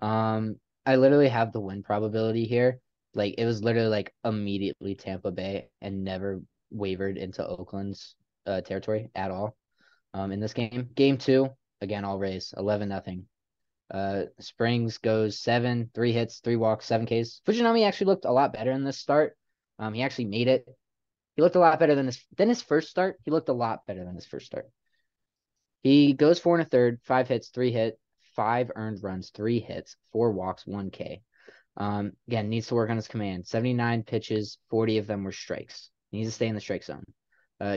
I literally have the win probability here. Like it was literally like immediately Tampa Bay and never wavered into Oakland's territory at all. In this game. Game two, again, all Rays, 11-0. Springs goes 7, 3 hits, 3 walks, 7 Ks. Fujinami actually looked a lot better in this start. He actually made it. He looked a lot better than his first start. He looked a lot better than his first start. He goes 4 1/3, 5 hits, 3 hit, 5 earned runs, 3 hits, 4 walks, 1K. Again, needs to work on his command. 79 pitches, 40 of them were strikes. He needs to stay in the strike zone.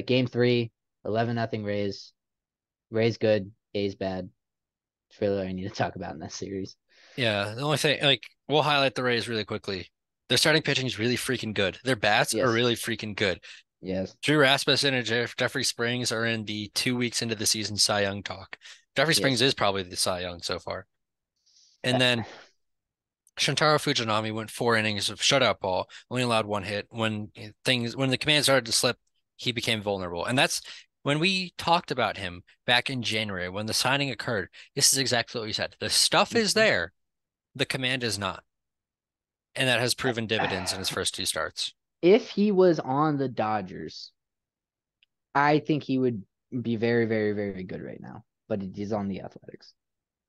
Game three, 11-0 Rays. Rays good, A's bad. It's really all I need to talk about in this series. Yeah, the only thing, like, we'll highlight the Rays really quickly. Their starting pitching is really freaking good. Their bats are Yes. really freaking good. Yes. Drew Rasmussen and Jeffrey Springs are in the 2 weeks into the season Cy Young talk. Jeffrey Springs Yes. is probably the Cy Young so far. And Uh, then Shintaro Fujinami went 4 innings of shutout ball, only allowed 1 hit. When the command started to slip, he became vulnerable. And that's when we talked about him back in January when the signing occurred. This is exactly what we said. The stuff is there, the command is not. And that has proven dividends in his first 2 starts. if he was on the Dodgers, I think he would be very, very, very good right now. But he's on the Athletics.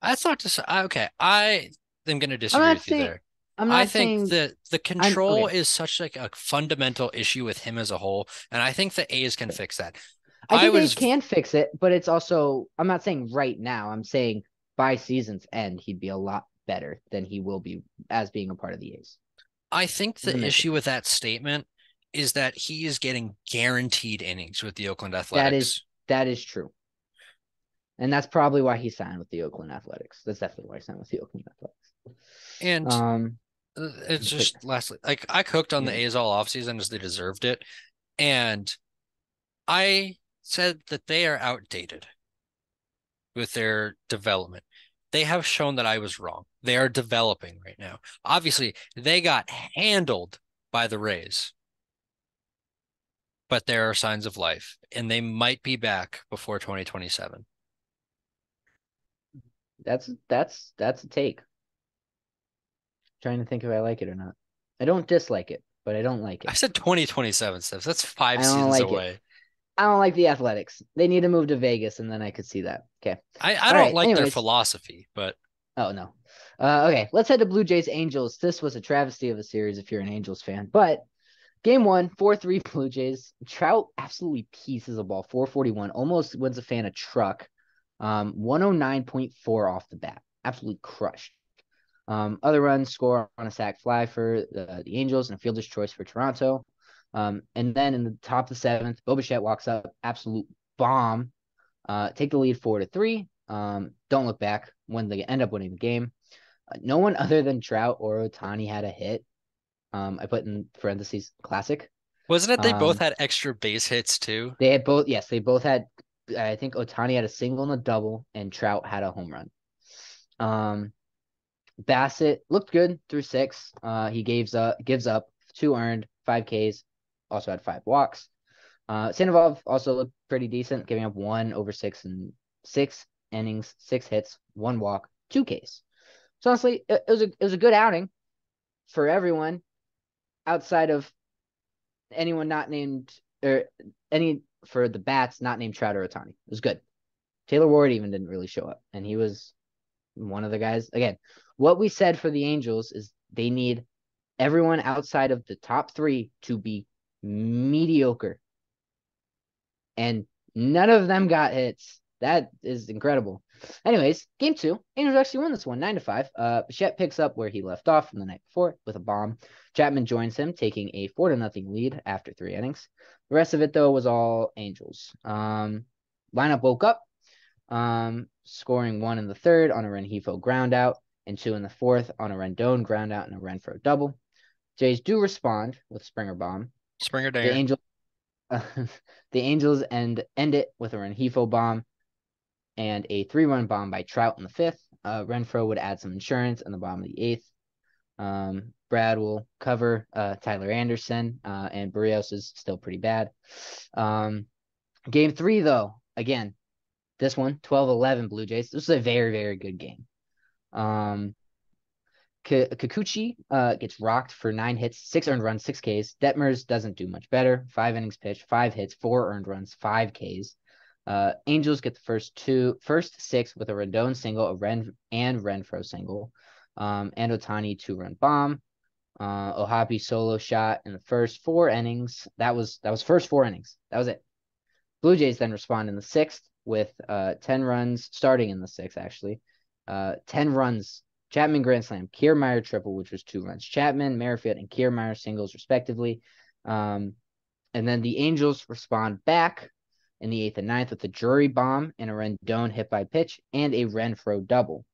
That's not to say, okay, I am going to I'm disagree not with you saying. there. I'm I not think saying. that the I'm control okay. is such like a fundamental issue with him as a whole, and I think the A's can fix that. I I think the A's was can fix it, but it's also. I'm not saying right now. I'm saying by season's end, he'd be a lot better than he will be as being a part of the A's. I think Does it the make issue with sense? that statement is that he is getting guaranteed innings with the Oakland That is Athletics. that is true. And that's probably why he signed with the Oakland Athletics. That's definitely why he signed with the Oakland Athletics. And Um, it's but just lastly, like I cooked on the yeah, A's all offseason as they deserved it. And I said that they are outdated with their development. They have shown that I was wrong. They are developing right now. Obviously, they got handled by the Rays, but there are signs of life, and they might be back before 2027. that's a take. Trying to think if I like it or not. I don't dislike it, but I don't like I it. said 2027 steps. That's five I don't seasons like it. away. I don't like the Athletics. They need to move to Vegas, and then I could see that. Okay. I All don't right. like their Anyways. philosophy, but Oh no. Okay. Let's head to Blue Jays Angels. This was a travesty of a series if you're an Angels fan, but game one, 4-3 Blue Jays. Trout absolutely pieces a ball, 441, almost wins a fan a truck. 109.4 off the bat. Absolutely crushed. Other runs score on a sac fly for the Angels and a fielder's choice for Toronto. And then in the top of the seventh, Bo Bichette walks up, absolute bomb. Take the lead 4-3. Don't look back when they end up winning the game. No one other than Trout or Ohtani had a hit. I put in parentheses classic. wasn't it they both Um, had extra base hits too? they had both. Yes, they both had. I think Ohtani had a single and a double, and Trout had a home run. Um, Bassett looked good through six. He gives up 2 earned, 5 Ks, also had 5 walks. Sandoval also looked pretty decent, giving up 1/6 and 6 innings, 6 hits, 1 walk, 2 Ks. So honestly, it was a good outing for everyone outside of anyone not named or any for the bats not named Trout or Ohtani. It was good. Taylor Ward even didn't really show up, and he was one of the guys. Again, what we said for the Angels is they need everyone outside of the top three to be mediocre, and none of them got hits. That is incredible. Anyways, game two, Angels actually won this one 9-5. Bichette picks up where he left off from the night before with a bomb. Chapman joins him, taking a 4-0 lead after 3 innings. The rest of it though was all Angels. Lineup woke up. scoring 1 in the third on a Renhefo ground out and 2 in the fourth on a Rendon ground out and a Renfroe double. Jays do respond with Springer bomb. Springer The Dinger. Angel, the Angels end it with a Renhefo bomb and a 3-run bomb by Trout in the fifth. Renfroe would add some insurance in the bottom of the eighth. Brad will cover Tyler Anderson, and Barrios is still pretty bad. Game 3, though, again, this one, 12-11 Blue Jays. This is a very, very good game. Kikuchi gets rocked for 9 hits, 6 earned runs, 6 Ks. Detmers doesn't do much better. 5 innings pitched, 5 hits, 4 earned runs, 5 Ks. Angels get the first 6 with a Rendon single, a Renfroe single, and Ohtani 2-run bomb. Ohapi solo shot in the first 4 innings. That was first 4 innings. That was it. Blue Jays then respond in the 6th with 10 runs, starting in the 6th, actually. 10 runs. Chapman grand slam, Kiermaier triple, which was 2 runs. Chapman, Merrifield, and Kiermaier singles, respectively. And then the Angels respond back in the 8th and 9th with a Drury bomb and a Rendon hit by pitch and a Renfroe double.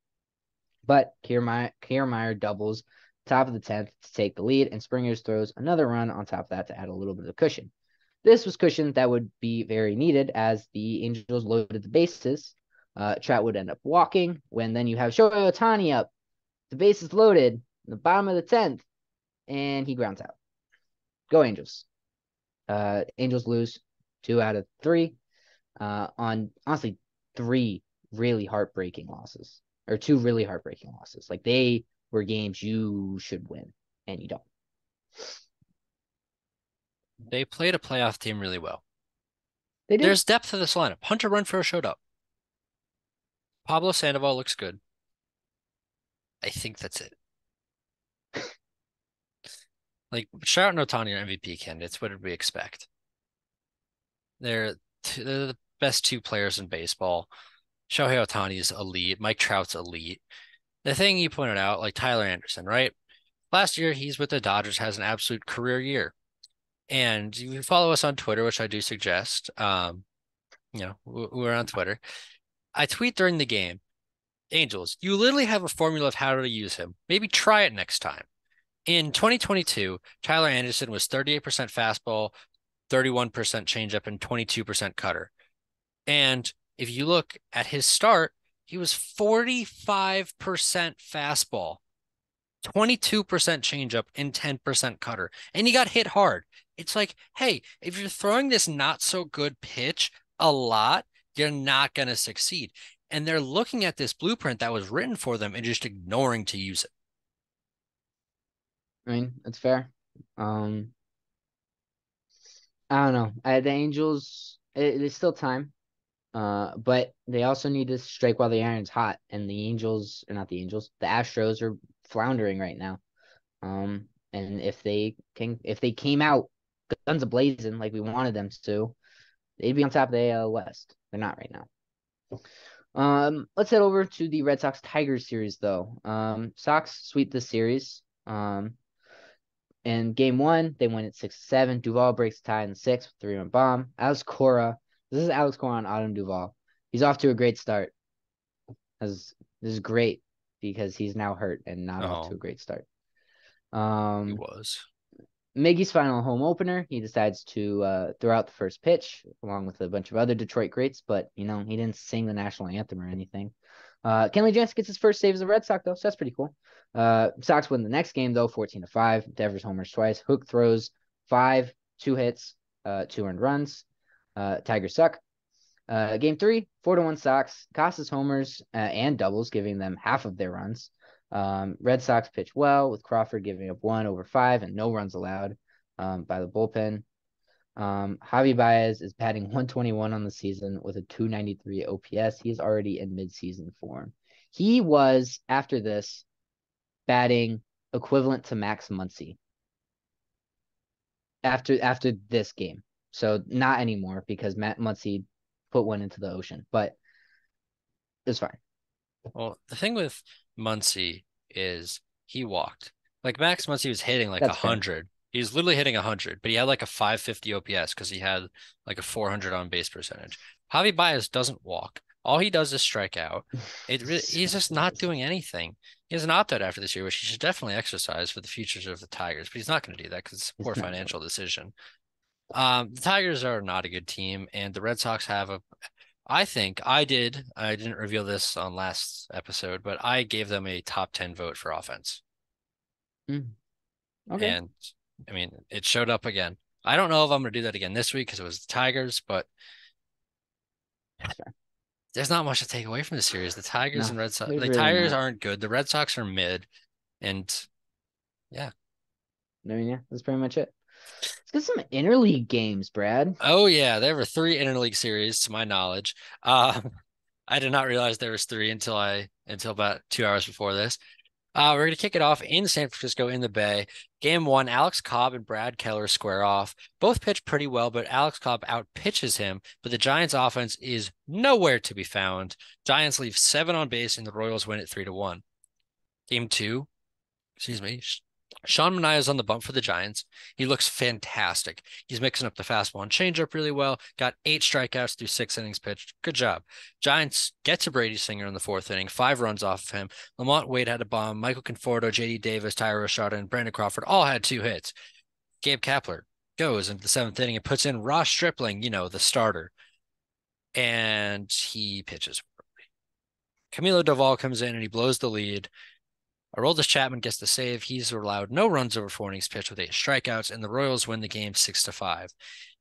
But Kiermaier doubles top of the 10th to take the lead, and Springers throws another run on top of that to add a little bit of cushion. This was cushion that would be very needed as the Angels loaded the bases. Trout would end up walking when then you have Shohei Ohtani up. The base is loaded in the bottom of the 10th, and he grounds out. Go Angels. Angels lose 2 out of 3 on, honestly, 3 really heartbreaking losses. Or 2 really heartbreaking losses. Like, they were games you should win, and you don't. They played a playoff team really well. They did. There's depth to this lineup. Hunter Renfroe showed up. Pablo Sandoval looks good. I think that's it. Like, Trout and Ohtani are MVP candidates. What did we expect? They're the best 2 players in baseball. Shohei Ohtani is elite. Mike Trout's elite. The thing you pointed out, like Tyler Anderson, right? Last year, he's with the Dodgers, has an absolute career year. And you follow us on Twitter, which I do suggest. We're on Twitter. I tweet during the game, Angels, you literally have a formula of how to use him. Maybe try it next time. In 2022, Tyler Anderson was 38% fastball, 31% changeup, and 22% cutter. And if you look at his start, he was 45% fastball, 22% changeup, and 10% cutter. And he got hit hard. It's like, hey, if you're throwing this not so good pitch a lot, you're not going to succeed. And they're looking at this blueprint that was written for them and just ignoring to use it. I mean, that's fair. I don't know. The Angels, there's still time. But they also need to strike while the iron's hot. And the Angels, or not the Angels, the Astros are floundering right now. And if they came out guns a-blazing like we wanted them to, they'd be on top of the AL West. They're not right now. Let's head over to the Red Sox Tigers series, though. Sox sweep this series. In game 1, they win at 6-7. Duvall breaks the tie in the 6th with a 3-run bomb. Alex Cora. This is Alex Cora on Autumn Duvall. He's off to a great start. This is great because he's now hurt and not off to a great start. He was. Miggy's final home opener, he decides to throw out the first pitch along with a bunch of other Detroit greats, but, he didn't sing the national anthem or anything. Kenley Jansen gets his first save as a Red Sox, though, so that's pretty cool. Sox win the next game, though, 14-5. Devers homers twice. Hook throws 5, 2 hits, 2 earned runs. Tigers suck. Game 3, 4-1 Sox. Casas homers and doubles, giving them half of their runs. Red Sox pitch well, with Crawford giving up 1 over 5 and no runs allowed by the bullpen. Javi Baez is batting 121 on the season with a 293 OPS. He is already in midseason form. He was, after this, batting equivalent to Max Muncy after this game. So not anymore because Matt Muncy put one into the ocean, but it's fine. Well, the thing with Muncy is he walked. Like Max Muncy was hitting like That's 100. He was literally hitting 100, but he had like a 550 OPS because he had like a 400 on base percentage. Javi Baez doesn't walk. All he does is strike out. He's just not doing anything. He has an opt-out after this year, which he should definitely exercise for the futures of the Tigers, but he's not going to do that because it's a poor It's not going financial decision. The Tigers are not a good team, and the Red Sox have a. I didn't reveal this on last episode, but I gave them a top 10 vote for offense. to. Okay. And I mean, it showed up again. I don't know if I'm going to do that again this week because it was the Tigers, but Sorry. there's not much to take away from the series. The Tigers No, and Red Sox, there's the really Tigers not. aren't good. The Red Sox are mid, and yeah. I mean, yeah, that's pretty much it. Let's get some interleague games, Brad. Oh yeah, there were three interleague series to my knowledge. I did not realize there was three until about 2 hours before this. We're going to kick it off in San Francisco in the Bay. Game one, Alex Cobb and Brad Keller square off. Both pitch pretty well, but Alex Cobb outpitches him. But the Giants' offense is nowhere to be found. Giants leave 7 on base, and the Royals win it 3-1. Game two, excuse me. Sean Manaea is on the bump for the Giants. He looks fantastic. He's mixing up the fastball and changeup really well. Got 8 strikeouts through 6 innings pitched. Good job. Giants get to Brady Singer in the 4th inning. 5 runs off of him. Lamont Wade had a bomb. Michael Conforto, J.D. Davis, Tyler Rashada, and Brandon Crawford all had 2 hits. Gabe Kapler goes into the 7th inning and puts in Ross Stripling, the starter. And he pitches. Camilo Doval comes in and he blows the lead. Aroldis Chapman gets the save. He's allowed no runs over 4 innings pitched with 8 strikeouts, and the Royals win the game 6-5.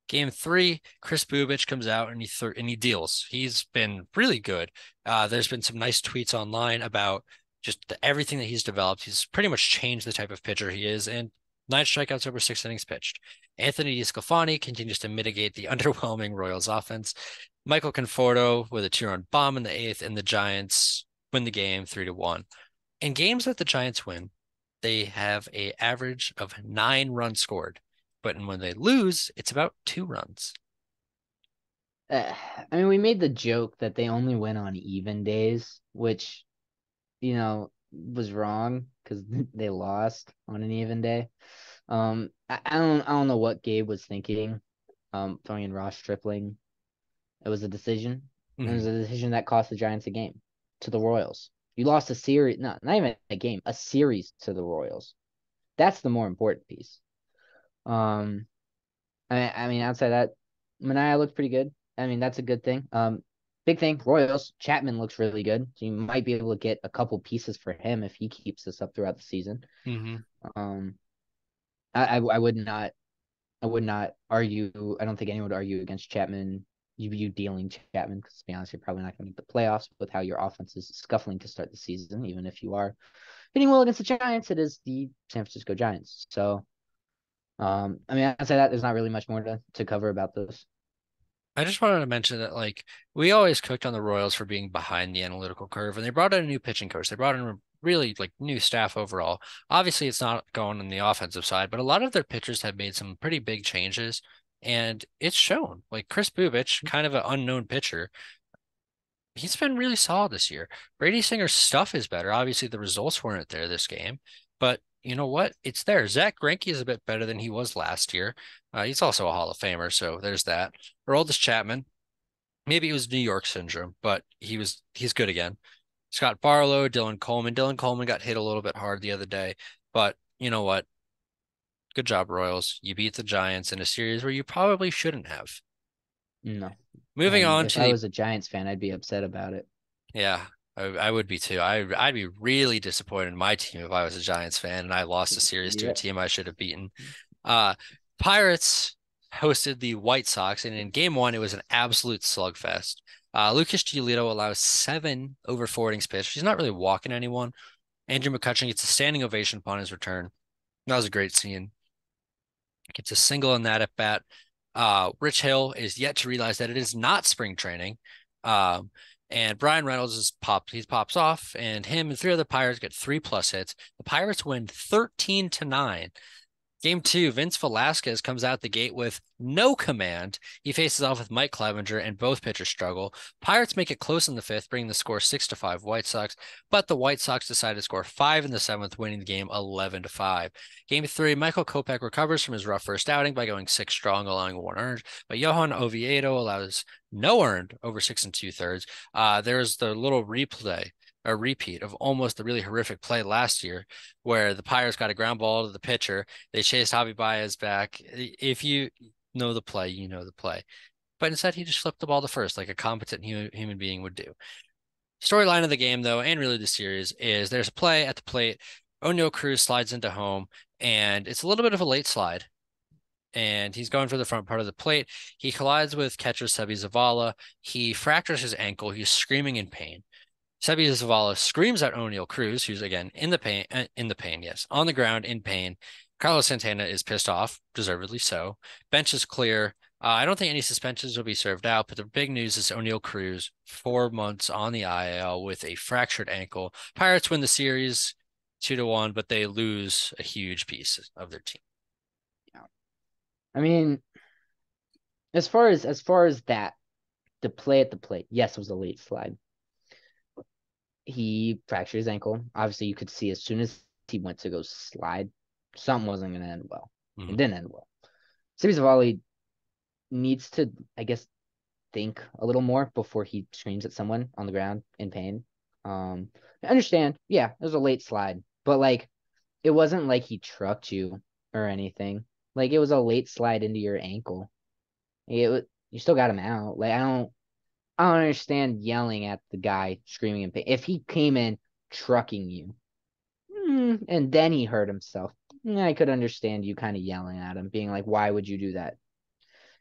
Game three, Chris Bubich comes out and he deals. He's been really good. There's been some nice tweets online about just everything that he's developed. He's pretty much changed the type of pitcher he is, and 9 strikeouts over 6 innings pitched. Anthony DeSclafani continues to mitigate the underwhelming Royals offense. Michael Conforto with a 2-run bomb in the 8th, and the Giants win the game 3-1. In games that the Giants win, they have an average of 9 runs scored. But when they lose, it's about 2 runs. I mean, we made the joke that they only win on even days, which, was wrong because they lost on an even day. I don't know what Gabe was thinking. Throwing in Ross Stripling, it was a decision. It was a decision that cost the Giants a game to the Royals. You lost a series, not even a game, a series to the Royals. That's the more important piece. I mean, outside that, Manaea looked pretty good. I mean, that's a good thing. Big thing, Royals, Chapman looks really good. So you might be able to get a couple pieces for him if he keeps this up throughout the season. I would not argue. I don't think anyone would argue against Chapman. You dealing Chapman, because to be honest, you're probably not going to make the playoffs with how your offense is scuffling to start the season. Even if you are hitting well against the Giants, it is the San Francisco Giants. So, I mean, I'd say that there's not really much more to cover about this. I just wanted to mention that, we always cooked on the Royals for being behind the analytical curve, and they brought in a new pitching coach. They brought in a really, new staff overall. Obviously, it's not going on the offensive side, but a lot of their pitchers have made some pretty big changes, and it's shown. Like Chris Bubich, kind of an unknown pitcher, he's been really solid this year. Brady Singer's stuff is better. Obviously, the results weren't there this game, but you know what? It's there. Zach Greinke is a bit better than he was last year. He's also a Hall of Famer, so there's that. Aroldis Chapman, maybe it was New York syndrome, but he's good again. Scott Barlow, Dylan Coleman. Dylan Coleman got hit a little bit hard the other day, but you know what? Good job, Royals. You beat the Giants in a series where you probably shouldn't have. No. Moving And on if to I the was a Giants fan, I'd be upset about it. Yeah, I would be too. I'd be really disappointed in my team if I was a Giants fan and I lost a series to a Yeah. team I should have beaten. Uh, Pirates hosted the White Sox, and in game one, it was an absolute slugfest. Lucas Giolito allows 7 over 4 innings pitched. He's not really walking anyone. Andrew McCutcheon gets a standing ovation upon his return. That was a great scene. Gets a single in that at bat. Rich Hill is yet to realize that it is not spring training. And Brian Reynolds he pops off, and him and 3 other Pirates get 3+ hits. The Pirates win 13-9. Game two, Vince Velasquez comes out the gate with no command. He faces off with Mike Clevenger, and both pitchers struggle. Pirates make it close in the fifth, bringing the score 6-5 White Sox, but the White Sox decide to score five in the seventh, winning the game 11-5. Game three, Michael Kopech recovers from his rough first outing by going six strong, allowing one earned, but Johan Oviedo allows no earned over six and two thirds. There's the little replay. A repeat of almost the really horrific play last year where the Pirates got a ground ball to the pitcher. They chased Javi Baez back. If you know the play, you know the play. But instead, he just flipped the ball to first like a competent human being would do. Storyline of the game, though, and really the series, is there's a play at the plate. Oneil Cruz slides into home, and it's a little bit of a late slide. And he's going for the front part of the plate. He collides with catcher Sebi Zavala. He fractures his ankle. He's screaming in pain. Sebi Zavala screams at Oneil Cruz, who's again in the pain, yes, on the ground in pain. Carlos Santana is pissed off, deservedly so. Bench is clear. I don't think any suspensions will be served out, but the big news is Oneil Cruz, 4 months on the IL with a fractured ankle. Pirates win the series 2-1, but they lose a huge piece of their team. I mean, as far as that, the play at the plate, yes, it was a late slide. He fractured his ankle. Obviously, you could see as soon as he went to go slide, something wasn't going to end well. Mm-hmm. It didn't end well. Sebi Zavala needs to, I guess, think a little more before he screams at someone on the ground in pain. I understand. Yeah, it was a late slide, but like, it wasn't like he trucked you or anything. Like, it was a late slide into your ankle. You still got him out. Like, I don't understand yelling at the guy screaming in pain. If he came in trucking you, and then he hurt himself, I could understand you kind of yelling at him, being like, why would you do that?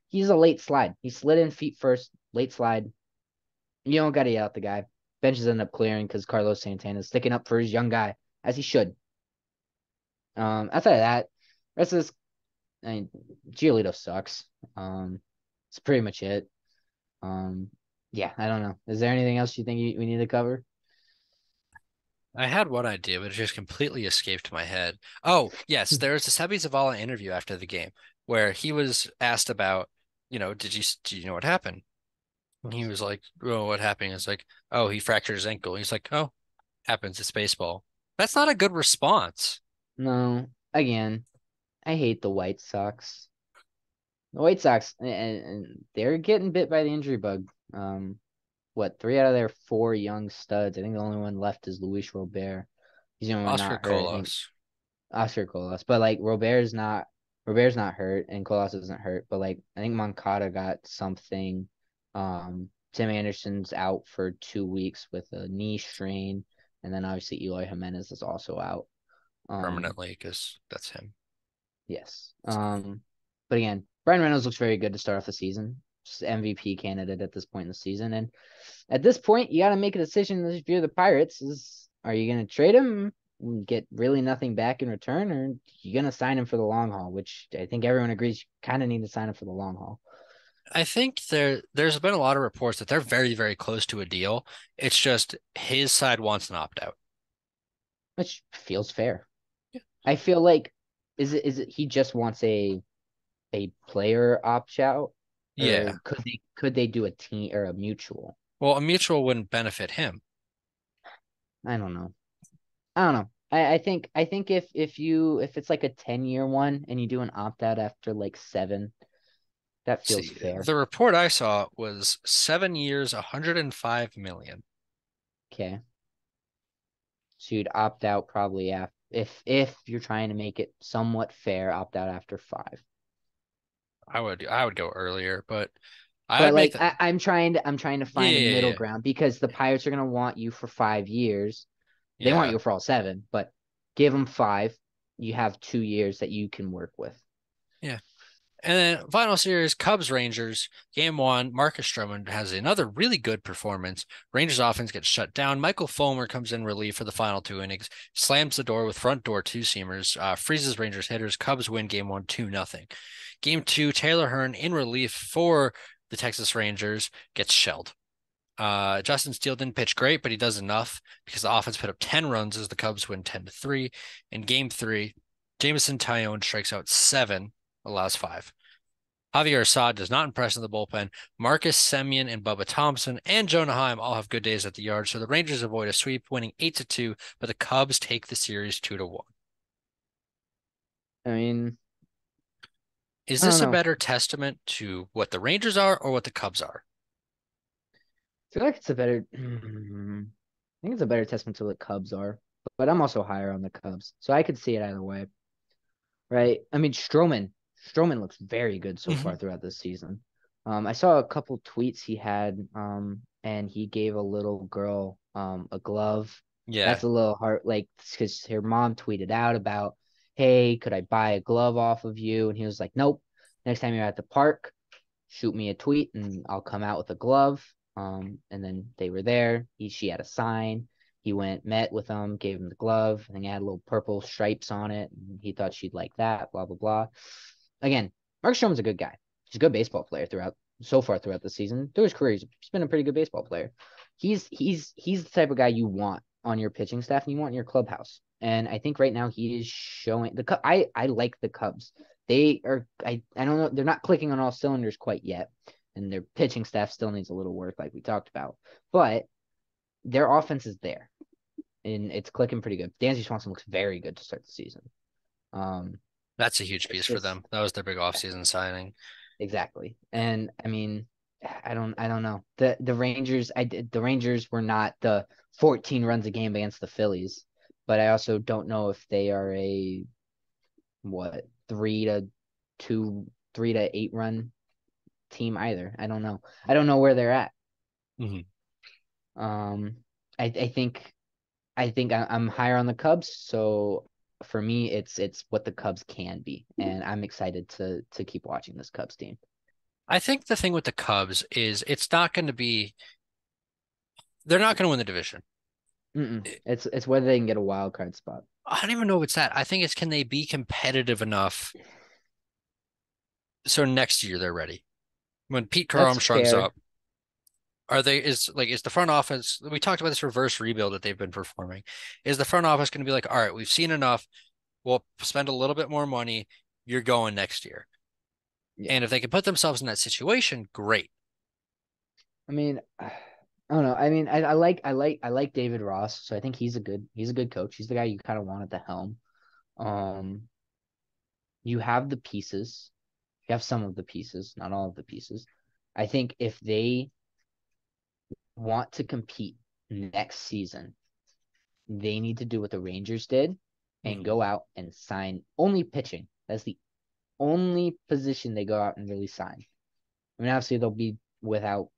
He's a late slide. He slid in feet first, late slide. You don't got to yell at the guy. Benches end up clearing because Carlos Santana is sticking up for his young guy, as he should. Outside of that, rest of this, I mean, Giolito sucks. It's pretty much it. Yeah, I don't know. Is there anything else you think we need to cover? I had one idea, but it just completely escaped my head. Oh, yes, there was a Sebi Zavala interview after the game where he was asked about, do you know what happened? And he was like, "Oh, what happened?" It's like, "Oh, he fractured his ankle." He's like, "Oh, happens. It's baseball." That's not a good response. No. Again, I hate the White Sox. The White Sox, and they're getting bit by the injury bug. What, 3 out of their 4 young studs? I think the only one left is Luis Robert. He's the only one Oscar not hurt. I think Colas. Oscar Colas, but like Robert's not hurt, and Colas isn't hurt. But like, I think Moncada got something. Tim Anderson's out for 2 weeks with a knee strain, and then obviously Eloy Jimenez is also out. Permanently, because that's him. Yes. But again, Brian Reynolds looks very good to start off the season. Just MVP candidate at this point in the season. And at this point, you got to make a decision if you're the Pirates. Are you going to trade him and get really nothing back in return, or are you going to sign him for the long haul, which I think everyone agrees you kind of need to sign him for the long haul. I think there's been a lot of reports that they're very, very close to a deal. It's just his side wants an opt out. Which feels fair. Yeah. I feel like is it he just wants a player opt out, or Yeah. could they do a team or a mutual? Well, a mutual wouldn't benefit him. I don't know. I don't know. I think if it's like a 10-year one and you do an opt out after like 7, that feels See, fair. the report I saw was 7 years, 105 million. Okay. So you'd opt out probably after if you're trying to make it somewhat fair, opt out after 5. I would go earlier, but I But would make like that. I'm trying to Yeah, find a yeah, middle yeah. ground because the Pirates are gonna want you for 5 years. They want Yeah. you for all 7, but give them 5. You have 2 years that you can work with. Yeah. And then final series, Cubs Rangers, game one. Marcus Stroman has another really good performance. Rangers offense gets shut down. Michael Fulmer comes in relief for the final 2 innings, slams the door with front door two seamers, freezes Rangers hitters. Cubs win game one 2-0. Game two, Taylor Hearn in relief for the Texas Rangers gets shelled. Justin Steele didn't pitch great, but he does enough because the offense put up 10 runs as the Cubs win 10-3. In game three, Jameson Taillon strikes out 7, allows 5. Javier Assad does not impress in the bullpen. Marcus Semien and Bubba Thompson and Jonah Heim all have good days at the yard, so the Rangers avoid a sweep, winning 8-2, but the Cubs take the series 2-1. I mean, Is I don't this a know. better testament to what the Rangers are or what the Cubs are? I feel like it's a better. I think it's a better testament to what Cubs are, but I'm also higher on the Cubs, so I could see it either way, right? I mean, Stroman looks very good so Mhm. far throughout this season. I saw a couple tweets he had, and he gave a little girl a glove. Yeah. That's a little hard, like, because her mom tweeted out about, "Hey, could I buy a glove off of you?" And he was like, "Nope. Next time you're at the park, shoot me a tweet and I'll come out with a glove." And then they were there. She had a sign. He went, met with them, gave him the glove. I think it had little purple stripes on it. And he thought she'd like that, blah, blah, blah. Again, Mark Stroman's a good guy. He's a good baseball player so far throughout the season. Through his career, he's been a pretty good baseball player. He's the type of guy you want on your pitching staff and you want in your clubhouse. And I think right now he is showing I like the Cubs. I don't know, they're not clicking on all cylinders quite yet, and their pitching staff still needs a little work, like we talked about. But their offense is there, and it's clicking pretty good. Dansby Swanson looks very good to start the season. Um, That's a huge it's piece for just them. That was their big offseason signing. exactly, and I mean, I don't know. The Rangers were not the 14 runs a game against the Phillies, but I also don't know if they are a what 3-2, 3-8 run team either. I don't know. I don't know where they're at. Mhm. Um, I think I'm higher on the Cubs, so for me, it's what the Cubs can be, and I'm excited to keep watching this Cubs team. I think the thing with the Cubs is it's not going to be, they're not going to win the division. It's whether they can get a wild card spot. I don't even know if it's that. I think it's can they be competitive enough so next year they're ready. When Pete Crow That's Armstrong's fair. up, is the front office, we talked about this reverse rebuild that they've been performing. Is the front office going to be like, all right, we've seen enough. We'll spend a little bit more money. You're going next year. Yeah. And if they can put themselves in that situation, great. I mean, I don't know. I mean, I like David Ross, so I think he's a good coach. He's the guy you kind of want at the helm. Um, you have the pieces. You have some of the pieces, not all of the pieces. I think if they want to compete next season, they need to do what the Rangers did and Mhm. go out and sign only pitching. That's the only position they go out and really sign. I mean, obviously they'll be without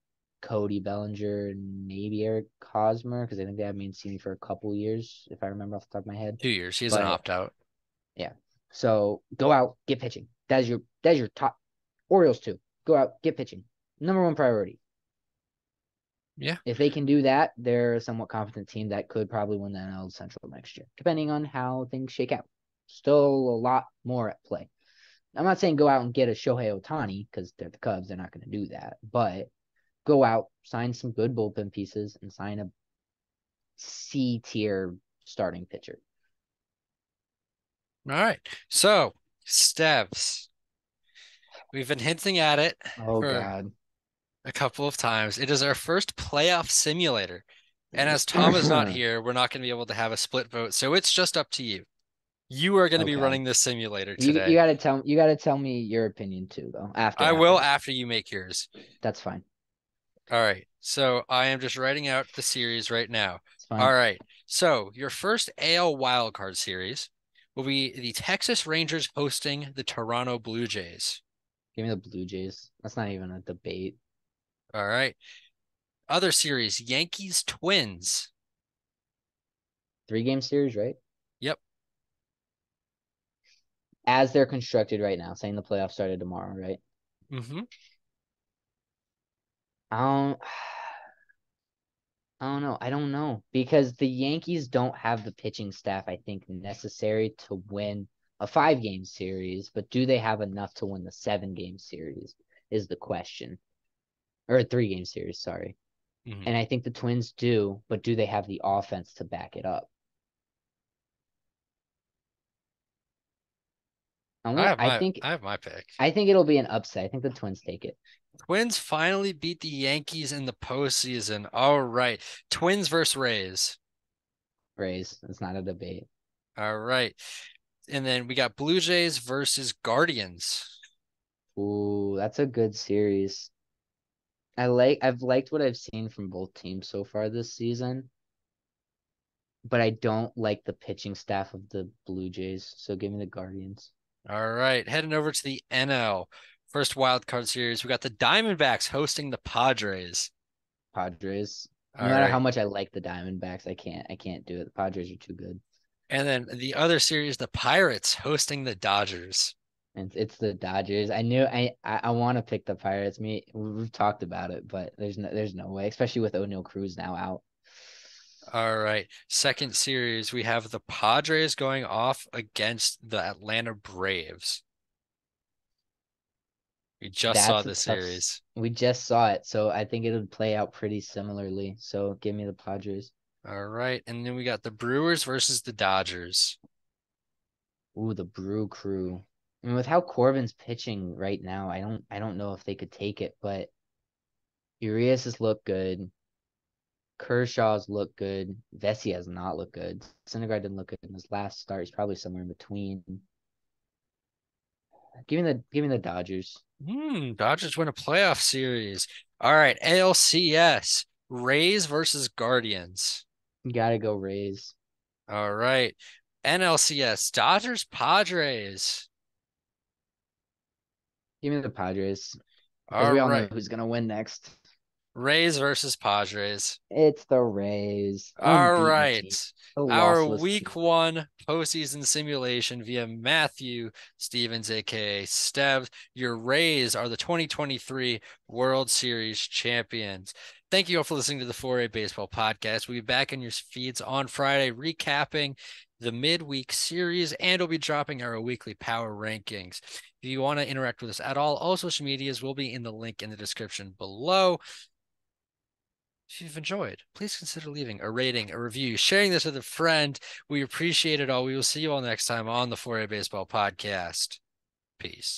Cody Bellinger and maybe Eric Hosmer because I think they have Mancini for a couple years, if I remember off the top of my head. 2 years. He has an But opt out. yeah, so go out, get pitching. That's your top. Orioles too. Go out, get pitching. Number one priority. Yeah. If they can do that, they're a somewhat competent team that could probably win the NL Central next year, depending on how things shake out. Still a lot more at play. I'm not saying go out and get a Shohei Ohtani because they're the Cubs. They're not going to do that. But go out, sign some good bullpen pieces, and sign a C tier starting pitcher. All right. So, Steps, we've been hinting at it Oh for God. a couple of times. It is our first playoff simulator. And as Tom is not here, we're not going to be able to have a split vote. So it's just up to you. You are going to be Okay. running this simulator You today. gotta tell me your opinion too though. After I will after. after you make yours. That's fine. All right. So I am just writing out the series right now. It's All fine. right. So your first AL wildcard series will be the Texas Rangers hosting the Toronto Blue Jays. Give me the Blue Jays. That's not even a debate. All right. Other series, Yankees Twins. 3 game series, right? Yep. As they're constructed right now, saying the playoffs started tomorrow, right? Mm-hmm. I don't I don't know. I don't know because the Yankees don't have the pitching staff I think necessary to win a 5 game series, but do they have enough to win the 7 game series is the question. Or a 3 game series, sorry. Mm-hmm. And I think the Twins do, but do they have the offense to back it up? I'm I gonna. have my pick. I think it'll be an upset. I think the Twins take it. Twins finally beat the Yankees in the postseason. All right. Twins versus Rays. Rays. It's not a debate. All right. And then we got Blue Jays versus Guardians. Ooh, that's a good series. I've liked what I've seen from both teams so far this season, but I don't like the pitching staff of the Blue Jays. So give me the Guardians. All right. Heading over to the NL. First wild card series. We got the Diamondbacks hosting the Padres. Padres. No All matter how right. much I like the Diamondbacks, I can't do it. The Padres are too good. And then the other series, the Pirates hosting the Dodgers. And it's the Dodgers. I knew I want to pick the Pirates. We've talked about it, but there's no way, especially with Oneil Cruz now out. All right. Second series, we have the Padres going off against the Atlanta Braves. We just saw That's a the tough. series. We just saw it, so I think it would play out pretty similarly. So give me the Padres. All right. And then we got the Brewers versus the Dodgers. Ooh, the Brew Crew. I mean, with how Corbin's pitching right now, I don't know if they could take it, but Urias has looked good. Kershaw's looked good. Vesey has not looked good. Syndergaard didn't look good in his last start. He's probably somewhere in between. Give me the Dodgers. Dodgers win a playoff series. All right. ALCS, Rays versus Guardians. You gotta go Rays. All right. NLCS, Dodgers Padres. Give me the Padres. Because All we all know right. who's gonna win next. Rays versus Padres. It's the Rays. All Unbeaten right. team. The Our lossless week team. one postseason simulation via Matthew Stevens, aka Stev. Your Rays are the 2023 World Series champions. Thank you all for listening to the 4A Baseball Podcast. We'll be back in your feeds on Friday, recapping the midweek series, and we'll be dropping our weekly power rankings. If you want to interact with us at all social medias will be in the link in the description below. If you've enjoyed, please consider leaving a rating, a review, sharing this with a friend. We appreciate it all. We will see you all next time on the 4A Baseball Podcast. Peace.